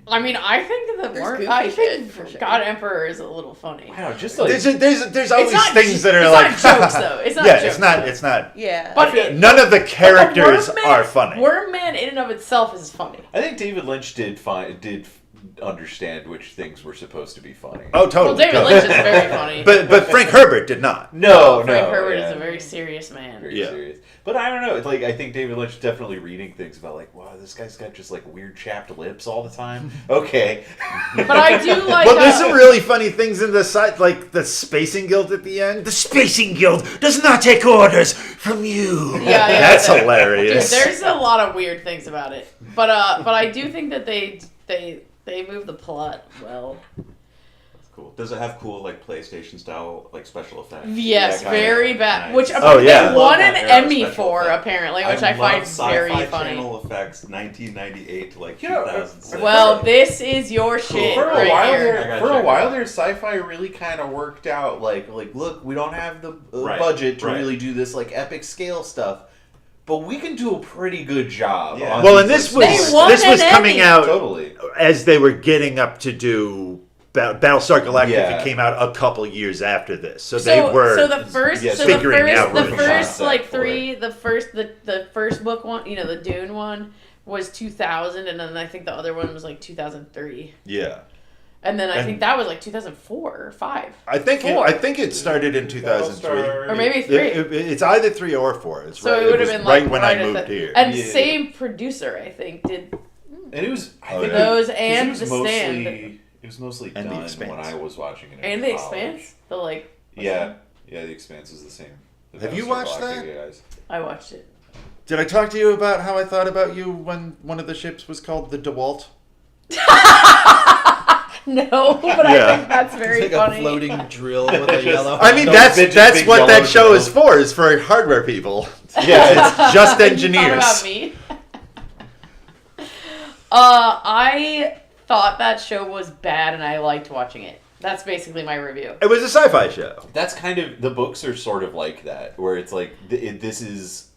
I mean, I think the There's worm. goofy I shit, think for sure. God Emperor is a little funny. Wow, just like There's always not things j- that are it's like not jokes, though. It's not yeah, jokes, it's not. though. It's not. Yeah. But None of the but characters Worm Man- are funny. Worm Man, in and of itself, is funny. I think David Lynch did understand which things were supposed to be funny. Oh, totally. Well, David Lynch is very funny. But Frank Herbert did not. No, Frank no, Herbert yeah. is a very serious man. Very Yeah. serious. But I don't know. It's like I think David Lynch is definitely reading things about like, wow, this guy's got just like weird chapped lips all the time. Okay. But I do like. Well, there's some really funny things in the side, like the Spacing Guild at the end. The Spacing Guild does not take orders from you. Yeah, That's Dude, hilarious. there's a lot of weird things about it, but I do think that they move the plot well. Cool. Does it have cool like PlayStation style like special effects? Yes, That kind of- very bad. nice. Which Oh, yeah. they won an Love that era of Emmy special for effects. apparently, which I find love very Sci-Fi funny. Channel effects, 1998 to like You know, 2006. Well, this is your shit For a right while here. I gotta for a check while it there, sci-fi really kind of worked out. Like, look, we don't have the Right, budget to right. really do this like epic scale stuff, but we can do a pretty good job. Yeah. on Well, these, and this like, was They won this was an coming Emmy. out totally. as they were getting up to do Battlestar Galactica. Yeah. It came out a couple years after this, so So, they were. so the first, yeah, so the figuring first, out the what the first concept like for three, the first book one, you know, the Dune one was 2000, and then I think the other one was like 2003, yeah, and then I And- think that was like 2004 or 5, I think Four. it started in 2003. or maybe 3. It's either 3 or 4. It's So right, it would have was been like right when I at moved the, here. and Yeah. same producer I think did And it was I Oh, think yeah. those it- 'cause and it was The mostly, Stand It was mostly And The done Expanse. when I was watching it. in and The college. Expanse. The like Yeah, The Expanse is the same. The Have you Battlestar watched Galactica that? Guys. I watched it. Did I talk to you about how I thought about you when one of the ships was called the DeWalt? No, but Yeah. I think that's very It's like funny. a floating drill with a yellow. I mean, No, that's big that's what that yellow show is drill. for. Is for hardware people. Yeah, It's just You engineers. thought about me. I thought that show was bad, and I liked watching it. That's basically my review. It was a sci-fi show. That's kind of the books are sort of like that, where it's like this is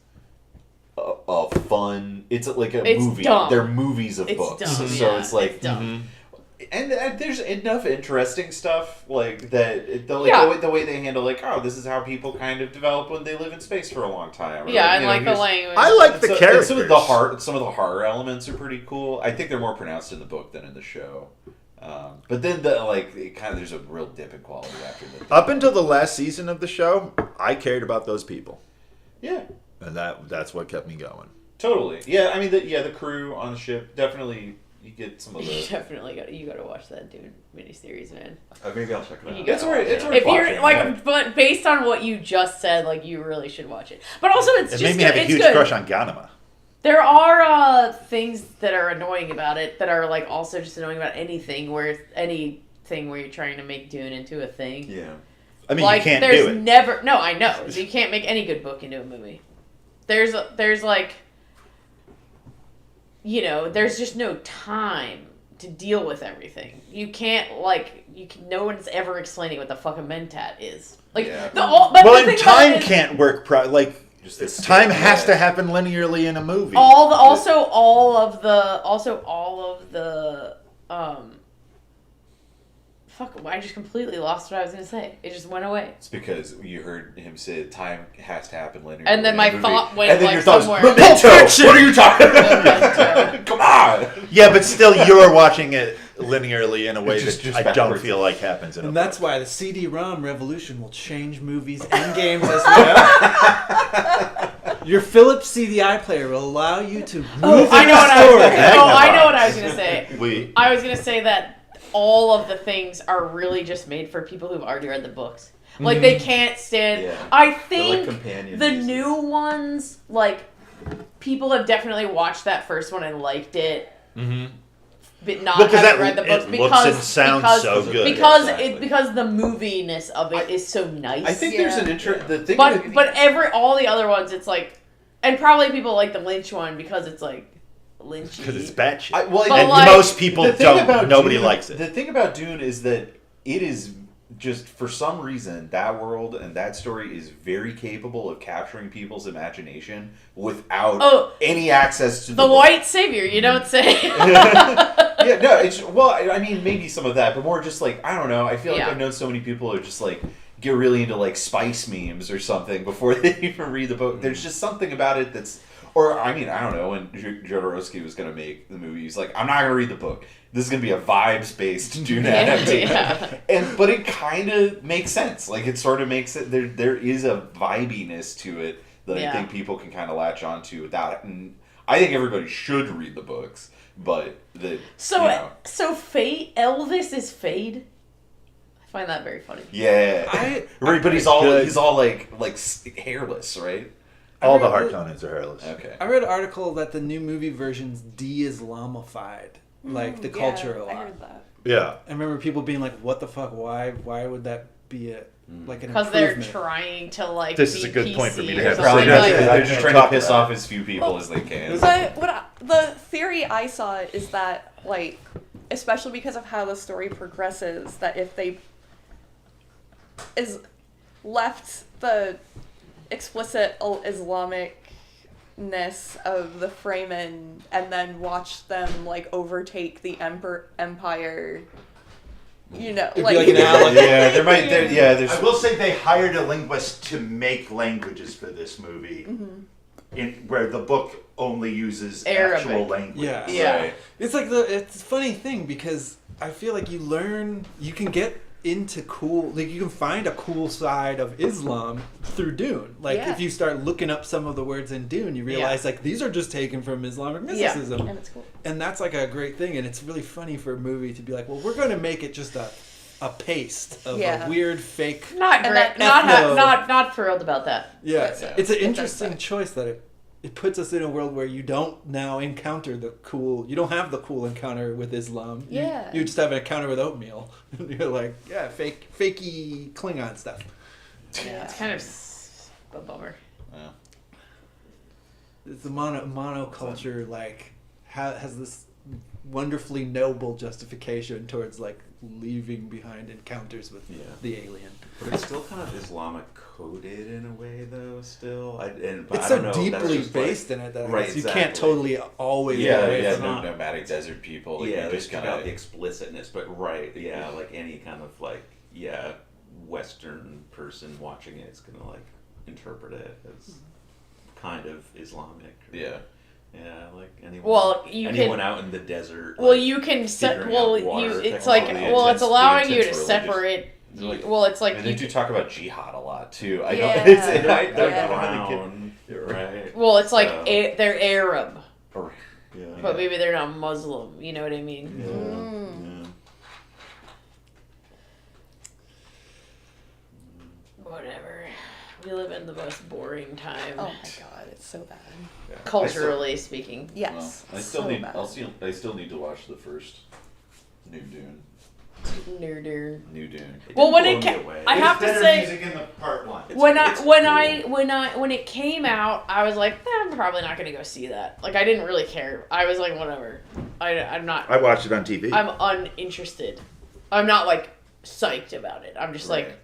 a fun. It's like a It's movie. dumb. They're movies of It's books, dumb, so yeah, it's like, it's dumb. and there's enough interesting stuff like that. Yeah. The way they handle like, oh, this is how people kind of develop when they live in space for a long time. Or, Yeah, and you know, like the here's- language. I like the and characters. some of the horror elements are pretty cool. I think they're more pronounced in the book than in the show. But then there's a real dip in quality after that. Up until the last season of the show, I cared about those people, Yeah, and that's what kept me going. totally. Yeah, I mean the crew on the ship definitely you get some of You the. definitely gotta watch that Dune miniseries, man. Maybe I'll check it out. You It's worth If watching, you're like, yeah. but based on what you just said, like you really should watch it. But also, it's It just made me good. have a It's huge good. crush on Ganema. There are things that are annoying about it that are like also just annoying about anything where any thing where you're trying to make Dune into a thing. Yeah. I mean, Like, you can't there's do it. never. No, I know. You can't make any good book into a movie. There's like, there's just no time to deal with everything. You can't no one's ever explaining what the fuck a mentat is. Like Yeah. but Well, the and thing about time it is, can't work. Just this Time scale, has yeah. to happen linearly in a movie. all of the fuck, I just completely lost what I was gonna say. It just went away. It's because you heard him say time has to happen linearly. And then in my a movie. thought went and then like your thought was, somewhere. Memento! What are you talking Memento. about? Come on! Yeah, but still, you're watching it linearly in a way Just that I don't backwards. feel like happens in a And that's book. why the CD-ROM revolution will change movies and games as well. Your Philips CDI player will allow you to move I know what I was gonna Magnify. Oh, I know what I was gonna say. We I was gonna say that all of the things are really just made for people who've already read the books. Like they can't stand. Yeah. I They're think like companion the pieces. new ones, like people have definitely watched that first one and liked it, but not Well, 'cause having that- read the books it looks and sounds so good. because Exactly. because the moviness of it is so nice. I think there's an the thing. but all the other ones, it's like, and probably people like the Lynch one because it's like Lynchy. because it's batshit. Well, But and like- most people the thing don't. about Nobody Dune, likes it. The thing about Dune is that it is just, for some reason, that world and that story is very capable of capturing people's imagination without any access to the book. white savior, you don't say. Yeah, no, it's, well, I mean, maybe some of that, but more just like, I don't know, I feel like Yeah. I've known so many people who just like get really into like spice memes or something before they even read the book. There's just something about it that's, or I mean, I don't know, when Jodorowsky was going to make the movie, he's like, I'm not going to read the book. This is going to be a vibes-based Dune adaptation. Yeah. But it kind of makes sense. Like, it sort of makes it, there is a vibiness to it that I think people can kind of latch onto without it. And I think everybody should read the books, but So Fade, Elvis is Fade. I find that very funny. Yeah, but he's all like hairless, right? All the Harkonnens are hairless. Okay. I read an article that the new movie versions de-Islamified like the culture a lot. I heard that. Yeah. I remember people being like, "What the fuck? Why would that be an Because they're improvement?" trying to like. This be is a good point for me to PC have or to something say like that. They're just trying to piss off as few people as they can. But the theory I saw is that, like, especially because of how the story progresses, that if they left the explicit Islamicness of the Fremen and then watched them like overtake the empire, you know, It'd be like an ally. Yeah, there might. There's. I will say they hired a linguist to make languages for this movie, where the book only uses Arabic. actual language. Yeah. Yeah. Right. It's like it's a funny thing because I feel like you can get into you can find a cool side of Islam through Dune. Like Yeah. if you start looking up some of the words in Dune, you realize like these are just taken from Islamic mysticism. and it's cool. And that's like a great thing, and it's really funny for a movie to be like, well, we're going to make it just a paste of Yeah. a weird fake. Not And great. that- Not thrilled about that. Yeah, Yeah. it's an It does interesting that. choice that it puts us in a world where you don't now encounter you don't have the cool encounter with Islam. Yeah. You just have an encounter with oatmeal. You're like, yeah, fakey Klingon stuff. Yeah, it's kind of a bummer. It's the monoculture has this wonderfully noble justification towards like leaving behind encounters with the alien. But it's still kind of Islamic coded in a way, though. Still, but It's I so don't know if that's deeply just, like- based in it that I Right, guess you can't exactly. totally always Yeah, get away yeah, from it. nomadic desert people. Like, Yeah, you they just took kind out the of. explicitness, but like any kind of Western person watching it is gonna like interpret it as kind of Islamic. Yeah. Yeah, like anyone. Well, anyone out in the desert. Well, like, you can figuring out water it's like technology. it's allowing you to intense separate. Like- It's like And you they do talk about jihad a lot too. I Yeah. know. It's, I Yeah. don't know how they can. right? well, it's like So- they're Arab, Yeah. but maybe they're not Muslim. You know what I mean? Mm. Whatever. We live in the most boring time, Oh my god, it's so bad. Yeah. culturally speaking. Yes. I still so need. bad. I still need to watch the first new Dune. Nerder. New Dune. Well, when blow it me came, away. I have to Better say, music in the part one. when it came out, I was like, I'm probably not gonna go see that. Like, I didn't really care. I was like, whatever. I'm not. I watched it on TV. I'm uninterested. I'm not like psyched about it. I'm just like,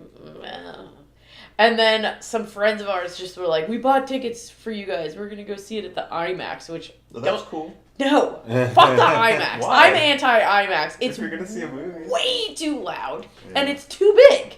and then some friends of ours just were like, we bought tickets for you guys. We're gonna go see it at the IMAX, which That was cool. no, fuck the IMAX. Why? I'm anti IMAX. It's If you're gonna see a movie. way too loud and it's too big.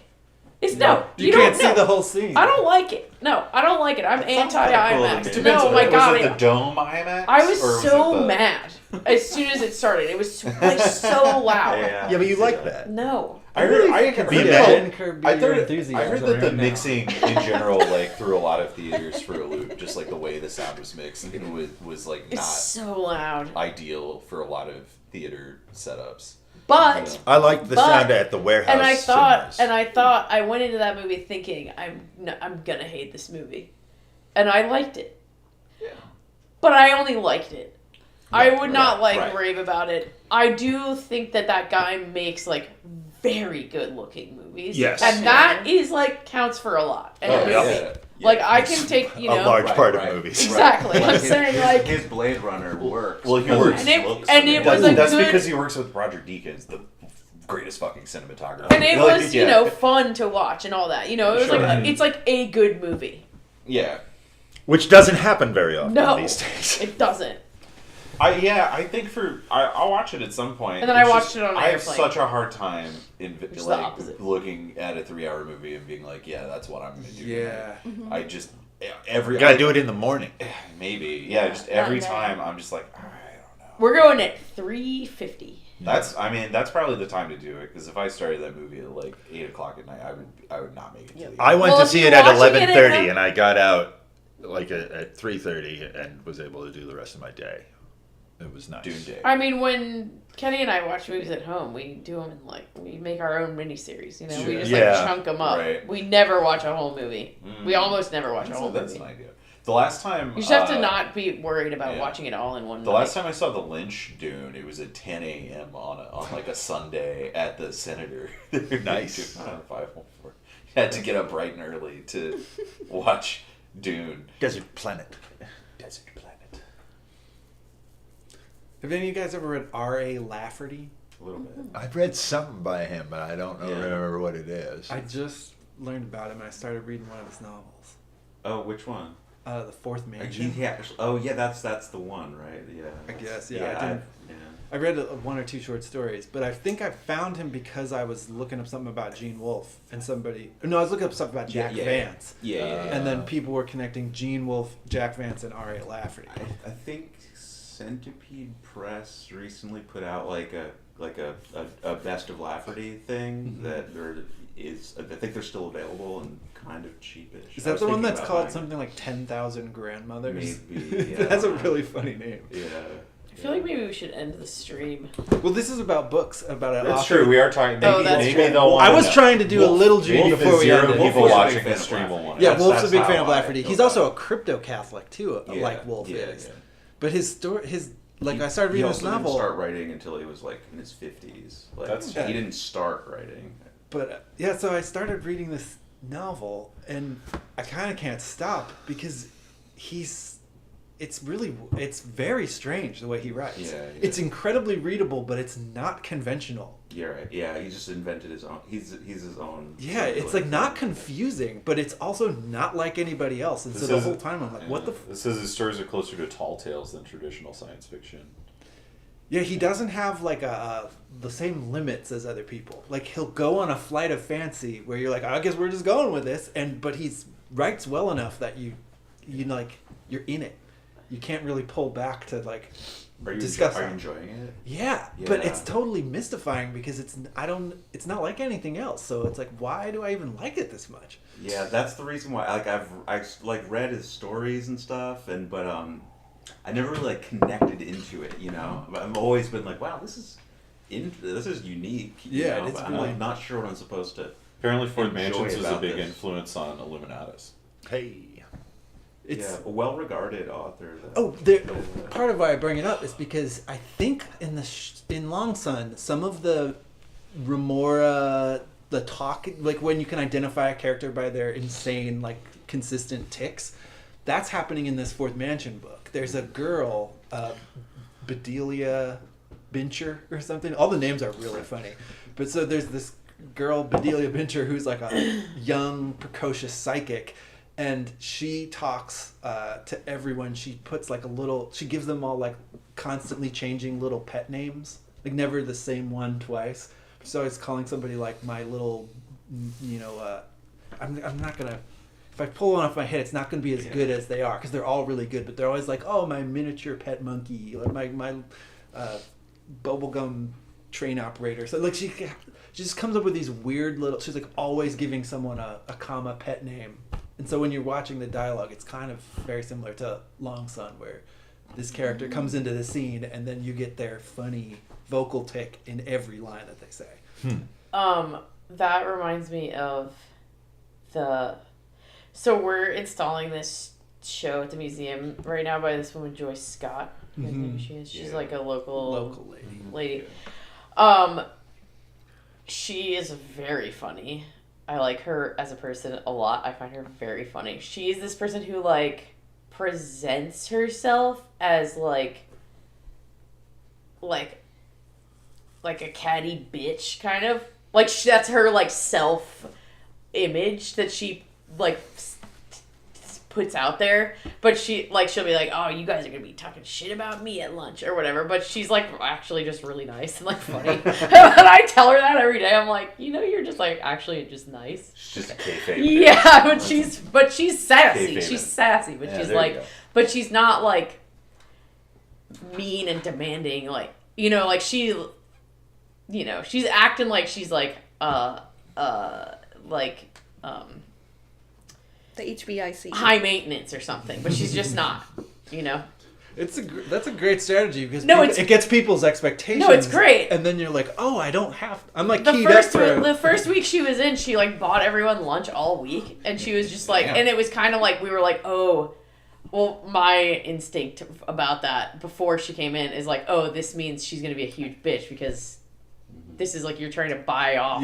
It's no, You don't can't see know. the whole scene. I don't like it. No, I don't like it. I'm sounds anti kinda cool IMAX. to me. No, my was god, it the Dome IMAX? I was or was so it the... mad as soon as it started. It was like so loud. Yeah, but you like that. No. I heard. I could heard be that- mad. Ben Kirby I your heard, enthusiasm I heard that the right now. mixing in general, like, threw a lot of theaters for a loop. Just like the way the sound was mixed, it was like It's not so loud. ideal for a lot of theater setups. But I liked the But- sound at the warehouse. and I cinemas. thought I went into that movie thinking I'm gonna hate this movie, and I liked it. Yeah. But I only liked it. I Right, would not right, like right. rave about it. I do think that guy makes like very good looking movies. Yes. And that is like counts for a lot. And Oh, a yeah. movie. Like I can take a large Right, part right. of movies. Exactly. I'm saying like his Blade Runner works. Well, he because works. And it- looks and it amazing. was a That's good- because he works with Roger Deakins, the greatest fucking cinematographer. and it Like, was, yeah. fun to watch and all that. You know, it was Sure. like it's like a good movie. Yeah. Which doesn't happen very often No. these days. It doesn't. I think I'll watch it at some point. And then I It's watched it on an I have airplane. such a hard time in is the opposite. looking at a 3-hour movie and being like, yeah, that's what I'm gonna do. Yeah. tonight. I just every You gotta do it in the morning. maybe just every Not time I'm just like, I don't know. We're going at 3:50. That's probably the time to do it because if I started that movie at like 8:00 at night, I would not make it to the I went Well, to if see you're it at watching it at 11:30, home- and I got out like at 3:30 and was able to do the rest of my day. It was nice. Dune Day. I mean, when Kenny and I watch movies at home, we do them in like we make our own miniseries. You know, we Sure. just Yeah. like chunk them up. Right. We never watch a whole movie. We almost never watch a That's, whole that's movie. an idea. The last time You just have to not be worried about yeah. watching it all in one. The night. last time I saw the Lynch Dune, it was at 10 a.m. on like a Sunday at the Senator. Nice. 514. Had to get up bright and early to watch Dune. Desert Planet. Desert Planet. Have any of you guys ever read R.A. Lafferty? A little bit. I've read something by him, but I don't know, Yeah. remember what it is. I just learned about him and I started reading one of his novels. Oh, which one? The Fourth Mansion. Yeah. Oh, yeah. That's the one, right? Yeah. I guess, yeah, Yeah. I didn't- yeah. I read one or two short stories, but I think I found him because I was looking up something about Gene Wolfe and somebody. No, I was looking up something about Jack Vance. Yeah. And then people were connecting Gene Wolfe, Jack Vance, and R.A. Lafferty. I think Centipede Press recently put out like a best of Lafferty thing that there is. I think they're still available and kind of cheapish. Is I that was the one thinking that's about called buying something like 10,000 Grandmothers? Maybe, That's a yeah. really funny name. it. Yeah. I feel like maybe we should end the stream. Well, this is about books, about an That's author. true. We are talking. Maybe, Oh, that's maybe true. they'll want I was trying to do a little G Wolf before is we zero ended. people Wolf is a watching big fan this of stream will Lafferty. want Yeah, it. Wolf's a big how fan of I Lafferty. feel He's about also it. a crypto Catholic too, Yeah, like Wolf yeah, is. yeah. But his story, I started He reading also this novel. didn't start writing until he was like in his 50s. Like That's- he didn't start writing. But yeah, so I started reading this novel, and I kind of can't stop because it's very strange the way he writes. Yeah. It's incredibly readable, but it's not conventional. Yeah, right. Yeah, he just invented his own. He's his own. Yeah, it's like not confusing, but it's also not like anybody else. And so the whole time I'm like, what the? It says his stories are closer to tall tales than traditional science fiction. Yeah, he doesn't have like the same limits as other people. Like he'll go on a flight of fancy where you're like, I guess we're just going with this, but he's writes well enough that you like you're in it. You can't really pull back to like discuss. Are you enjoying it? Yeah, but Yeah. it's totally mystifying because it's not like anything else. So it's like, why do I even like it this much? Yeah, that's the reason why. Like I've like read his stories and stuff, but I never really like connected into it. You know, I've always been like, wow, this is unique. You Yeah, know? it's but I'm really- like not sure what I'm supposed to. Apparently, Ford Enjoy Mansions was a about big this. influence on Illuminatus. Hey. It's Yeah, a well-regarded author. part of why I bring it up is because I think in Long Sun, some of the remora, the talk, like when you can identify a character by their insane, like consistent tics. That's happening in this Fourth Mansion book. There's a girl, Bedelia Bincher or something. All the names are really funny. But so there's this girl, Bedelia Bincher, who's like a young, precocious psychic. And she talks to everyone. She puts like she gives them all like constantly changing little pet names. Like never the same one twice. So it's calling somebody like my little, I'm not going to, if I pull one off my head, it's not going to be as good as they are because they're all really good. But they're always like, oh, my miniature pet monkey, or my bubblegum train operator. So like she just comes up with these weird little. She's like always giving someone a comma pet name. And so when you're watching the dialogue, it's kind of very similar to Long Sun, where this character comes into the scene and then you get their funny vocal tick in every line that they say. That reminds me of so we're installing this show at the museum right now by this woman, Joyce Scott. You guys know who she is? She's like a local lady. She is very funny. I like her as a person a lot. I find her very funny. She's this person who like presents herself as like a catty bitch kind of. Like that's her like self image that she like puts out there, but she'll be like, oh, you guys are gonna be talking shit about me at lunch or whatever, but she's like actually just really nice and like funny. And I tell her that every day. I'm like, you're just like actually just nice. She's just a kayfabe. Yeah, but she's sassy. Kayfabe. She's sassy, but Yeah, she's there like, you go. but she's not like mean and demanding. Like like she, she's acting like she's like The HBIC. high maintenance or something, but she's just not, That's a great strategy because it gets people's expectations. No, it's great. And then you're like, oh, I don't have. I'm like The keyed first up for. the first week she was in, she like bought everyone lunch all week, and she was just like, and it was kind of like we were like, oh, well, my instinct about that before she came in is like, oh, this means she's gonna be a huge bitch because this is like you're trying to buy off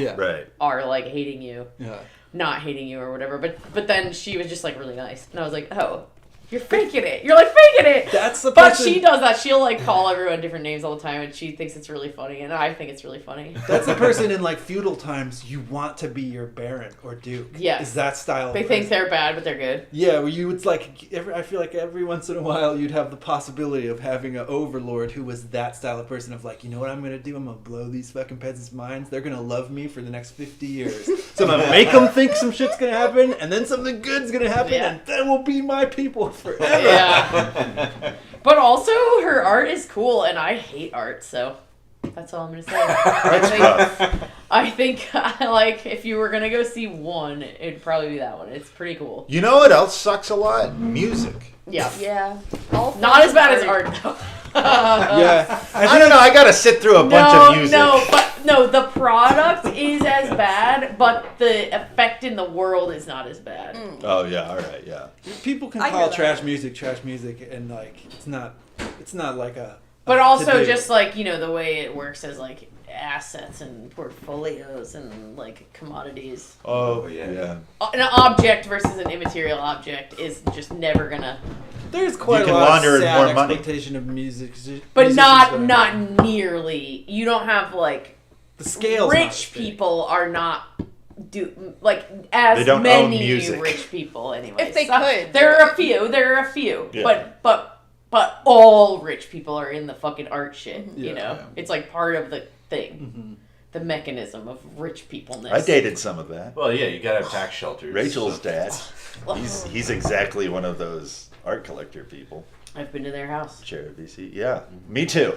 our like hating you. Yeah. Not hating you or whatever, but then she was just like really nice, and I was like, oh, you're faking it. You're like faking it. That's the But person. she does that. She'll like call everyone different names all the time, and she thinks it's really funny, and I think it's really funny. That's the person in like feudal times you want to be your baron or duke. Yes. Is that style? They of think person. they're bad, but they're good. Yeah, well, you would like. I feel like every once in a while you'd have the possibility of having an overlord who was that style of person of like, you know what I'm gonna do? I'm gonna blow these fucking peasants' minds. They're gonna love me for the next 50 years. So I'm gonna make them think some shit's gonna happen, and then something good's gonna happen, and then we'll be my people forever. Yeah. But also, her art is cool, and I hate art, so that's all I'm gonna say. I think like if you were gonna go see one, it'd probably be that one. It's pretty cool. You know what else sucks a lot? Music. Yeah. Yeah. Not as bad as art though. Yeah. I don't know. I gotta sit through a bunch of music. No, the product is as bad, but the effect in the world is not as bad. Oh yeah. All right. Yeah. People can I call hear that. trash music, and like it's not like a. But also to do. just like, the way it works as like assets and portfolios and like commodities. Oh yeah. An object versus an immaterial object is just never gonna. There's quite You a can lot launder of sad more money. exploitation of music, But musicians not going on. not nearly. You don't have like The scale's not as rich big. people are not as They don't own many music. rich people anyway. If they could, there are a few. Yeah. But all rich people are in the fucking art shit. Yeah. It's like part of the thing, Mm-hmm. the mechanism of rich peopleness. I dated some of that. Well, yeah, you gotta have tax shelters. Rachel's dad. He's exactly one of those art collector people. I've been to their house. Chair VC. Yeah. Me too.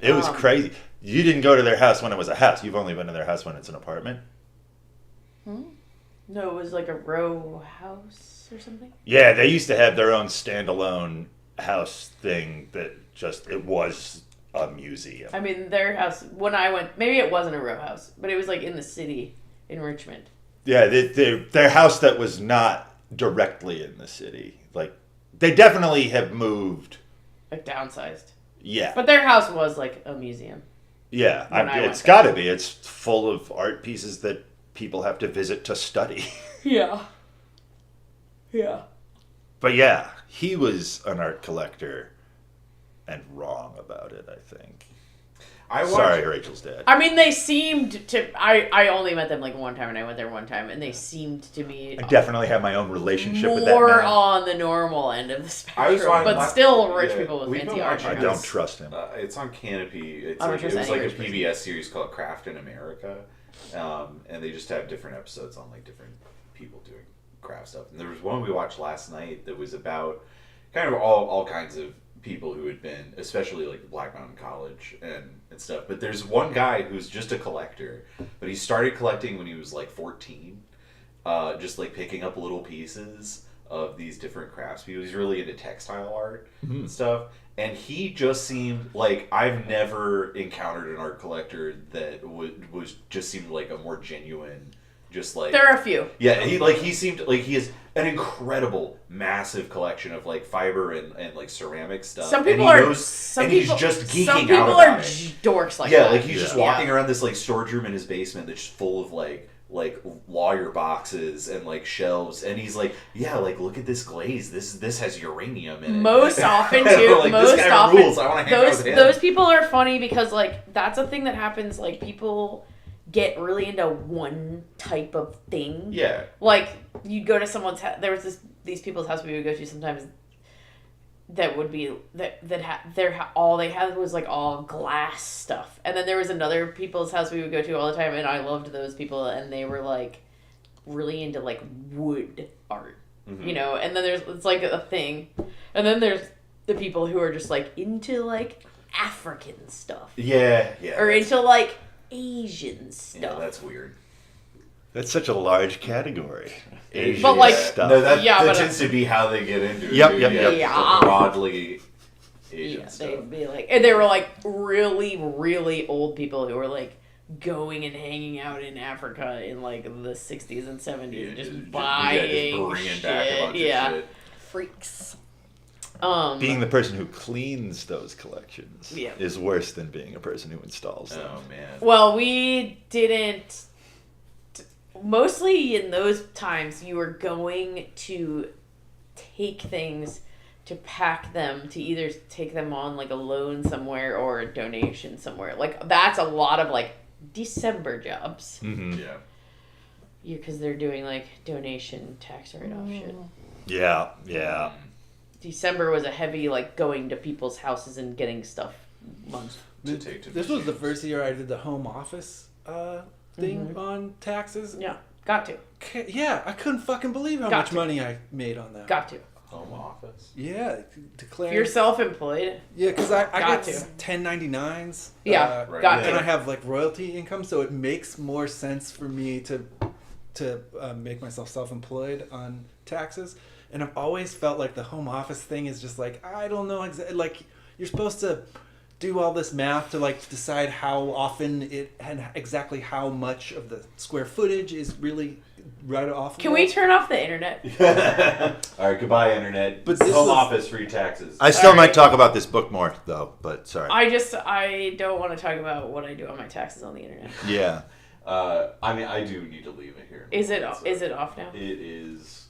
It was crazy. You didn't go to their house when it was a house. You've only been to their house when it's an apartment. No, it was like a row house or something. Yeah, they used to have their own standalone house thing that it was a museum. I mean, their house, when I went, maybe it wasn't a row house, but it was like in the city in Richmond. Yeah, their house that was not directly in the city. Like, they definitely have moved. Like downsized. Yeah. But their house was like a museum. Yeah, when I went it's there. got to be. It's full of art pieces that people have to visit to study. Yeah. Yeah. But yeah, he was an art collector and wrong about it, I think. Sorry, Rachel's dad. I mean, they seemed to. I only met them like one time, and I went there one time, and they seemed to be I definitely have my own relationship with that more man. on the normal end of the I was spectrum, on- but still rich yeah, people with we've fancy been art. watching I shows. don't trust him. It's on Canopy. It's I don't like, it trust was any like a rich person. PBS series called Craft in America, and they just have different episodes on like different people doing craft stuff. And there was one we watched last night that was about kind of all kinds of people who had been, especially like Black Mountain College and stuff. But there's one guy who's just a collector, but he started collecting when he was like 14, just like picking up little pieces of these different crafts. He was really into textile art and stuff. And he just seemed like I've never encountered an art collector that was just seemed like a more genuine, just like There are a few. yeah, he seemed like he has an incredible, massive collection of like fiber and like ceramic stuff. Some And people he are. knows- Some and people, he's just geeking some people out are about it. dorks like Yeah, that. like he's just Yeah. walking around this like storage room in his basement that's just full of like lawyer boxes and like shelves, and he's like, yeah, like look at this glaze. This has uranium in it. Most often And I'm too. like, most this guy often, rules. I want to hang out with him. those people are funny because like that's a thing that happens. Like people get really into one type of thing. Yeah. Like you'd go to someone's house. There was these people's house we would go to sometimes. That would be all they had was like all glass stuff, and then there was another people's house we would go to all the time, and I loved those people, and they were like really into like wood art, you know. And then it's like a thing, and then there's the people who are just like into like African stuff, Yeah. or into like Asian stuff. Yeah, that's weird. That's such a large category. Asian But, like- stuff. No, that Yeah, but- tends to be how they get into it. Yep, too. yep, yep. Yeah. Broadly Asian Yeah, stuff. they'd be like, and they were like really, really old people who were like going and hanging out in Africa in like the 60s and 70s, Yeah, just just buying bringing shit. back a bunch Yeah. of shit. Freaks. Being the person who cleans those collections Yeah. is worse than being a person who installs them. Oh man. Well, we didn't. Mostly in those times, you were going to take things to pack them to either take them on like a loan somewhere or a donation somewhere. Like that's a lot of like December jobs. Mhm. Yeah. Yeah, because they're doing like donation tax write-off shit. Yeah, yeah. December was a heavy like going to people's houses and getting stuff month. To take to This was the machines. first year I did the home office thing on taxes. Yeah, got to, Yeah, I couldn't fucking believe how Got much to. money I made on that. got to. Home office. Yeah, If declaring. you're self-employed, Yeah, because I Got get to. 1099s. yeah, right, got yeah. And I to. have like royalty income, so it makes more sense for me to make myself self-employed on taxes. And I've always felt like the home office thing is just like, I don't know exactly. Like you're supposed to do all this math to like decide how often it and exactly how much of the square footage is really right off. Can we turn off the internet? All right, goodbye, internet. But this home was- office, free taxes. I still might Alright. talk about this book more, though, but sorry. I don't want to talk about what I do on my taxes on the internet. Yeah. I mean, I do need to leave it here. Is it off now? It is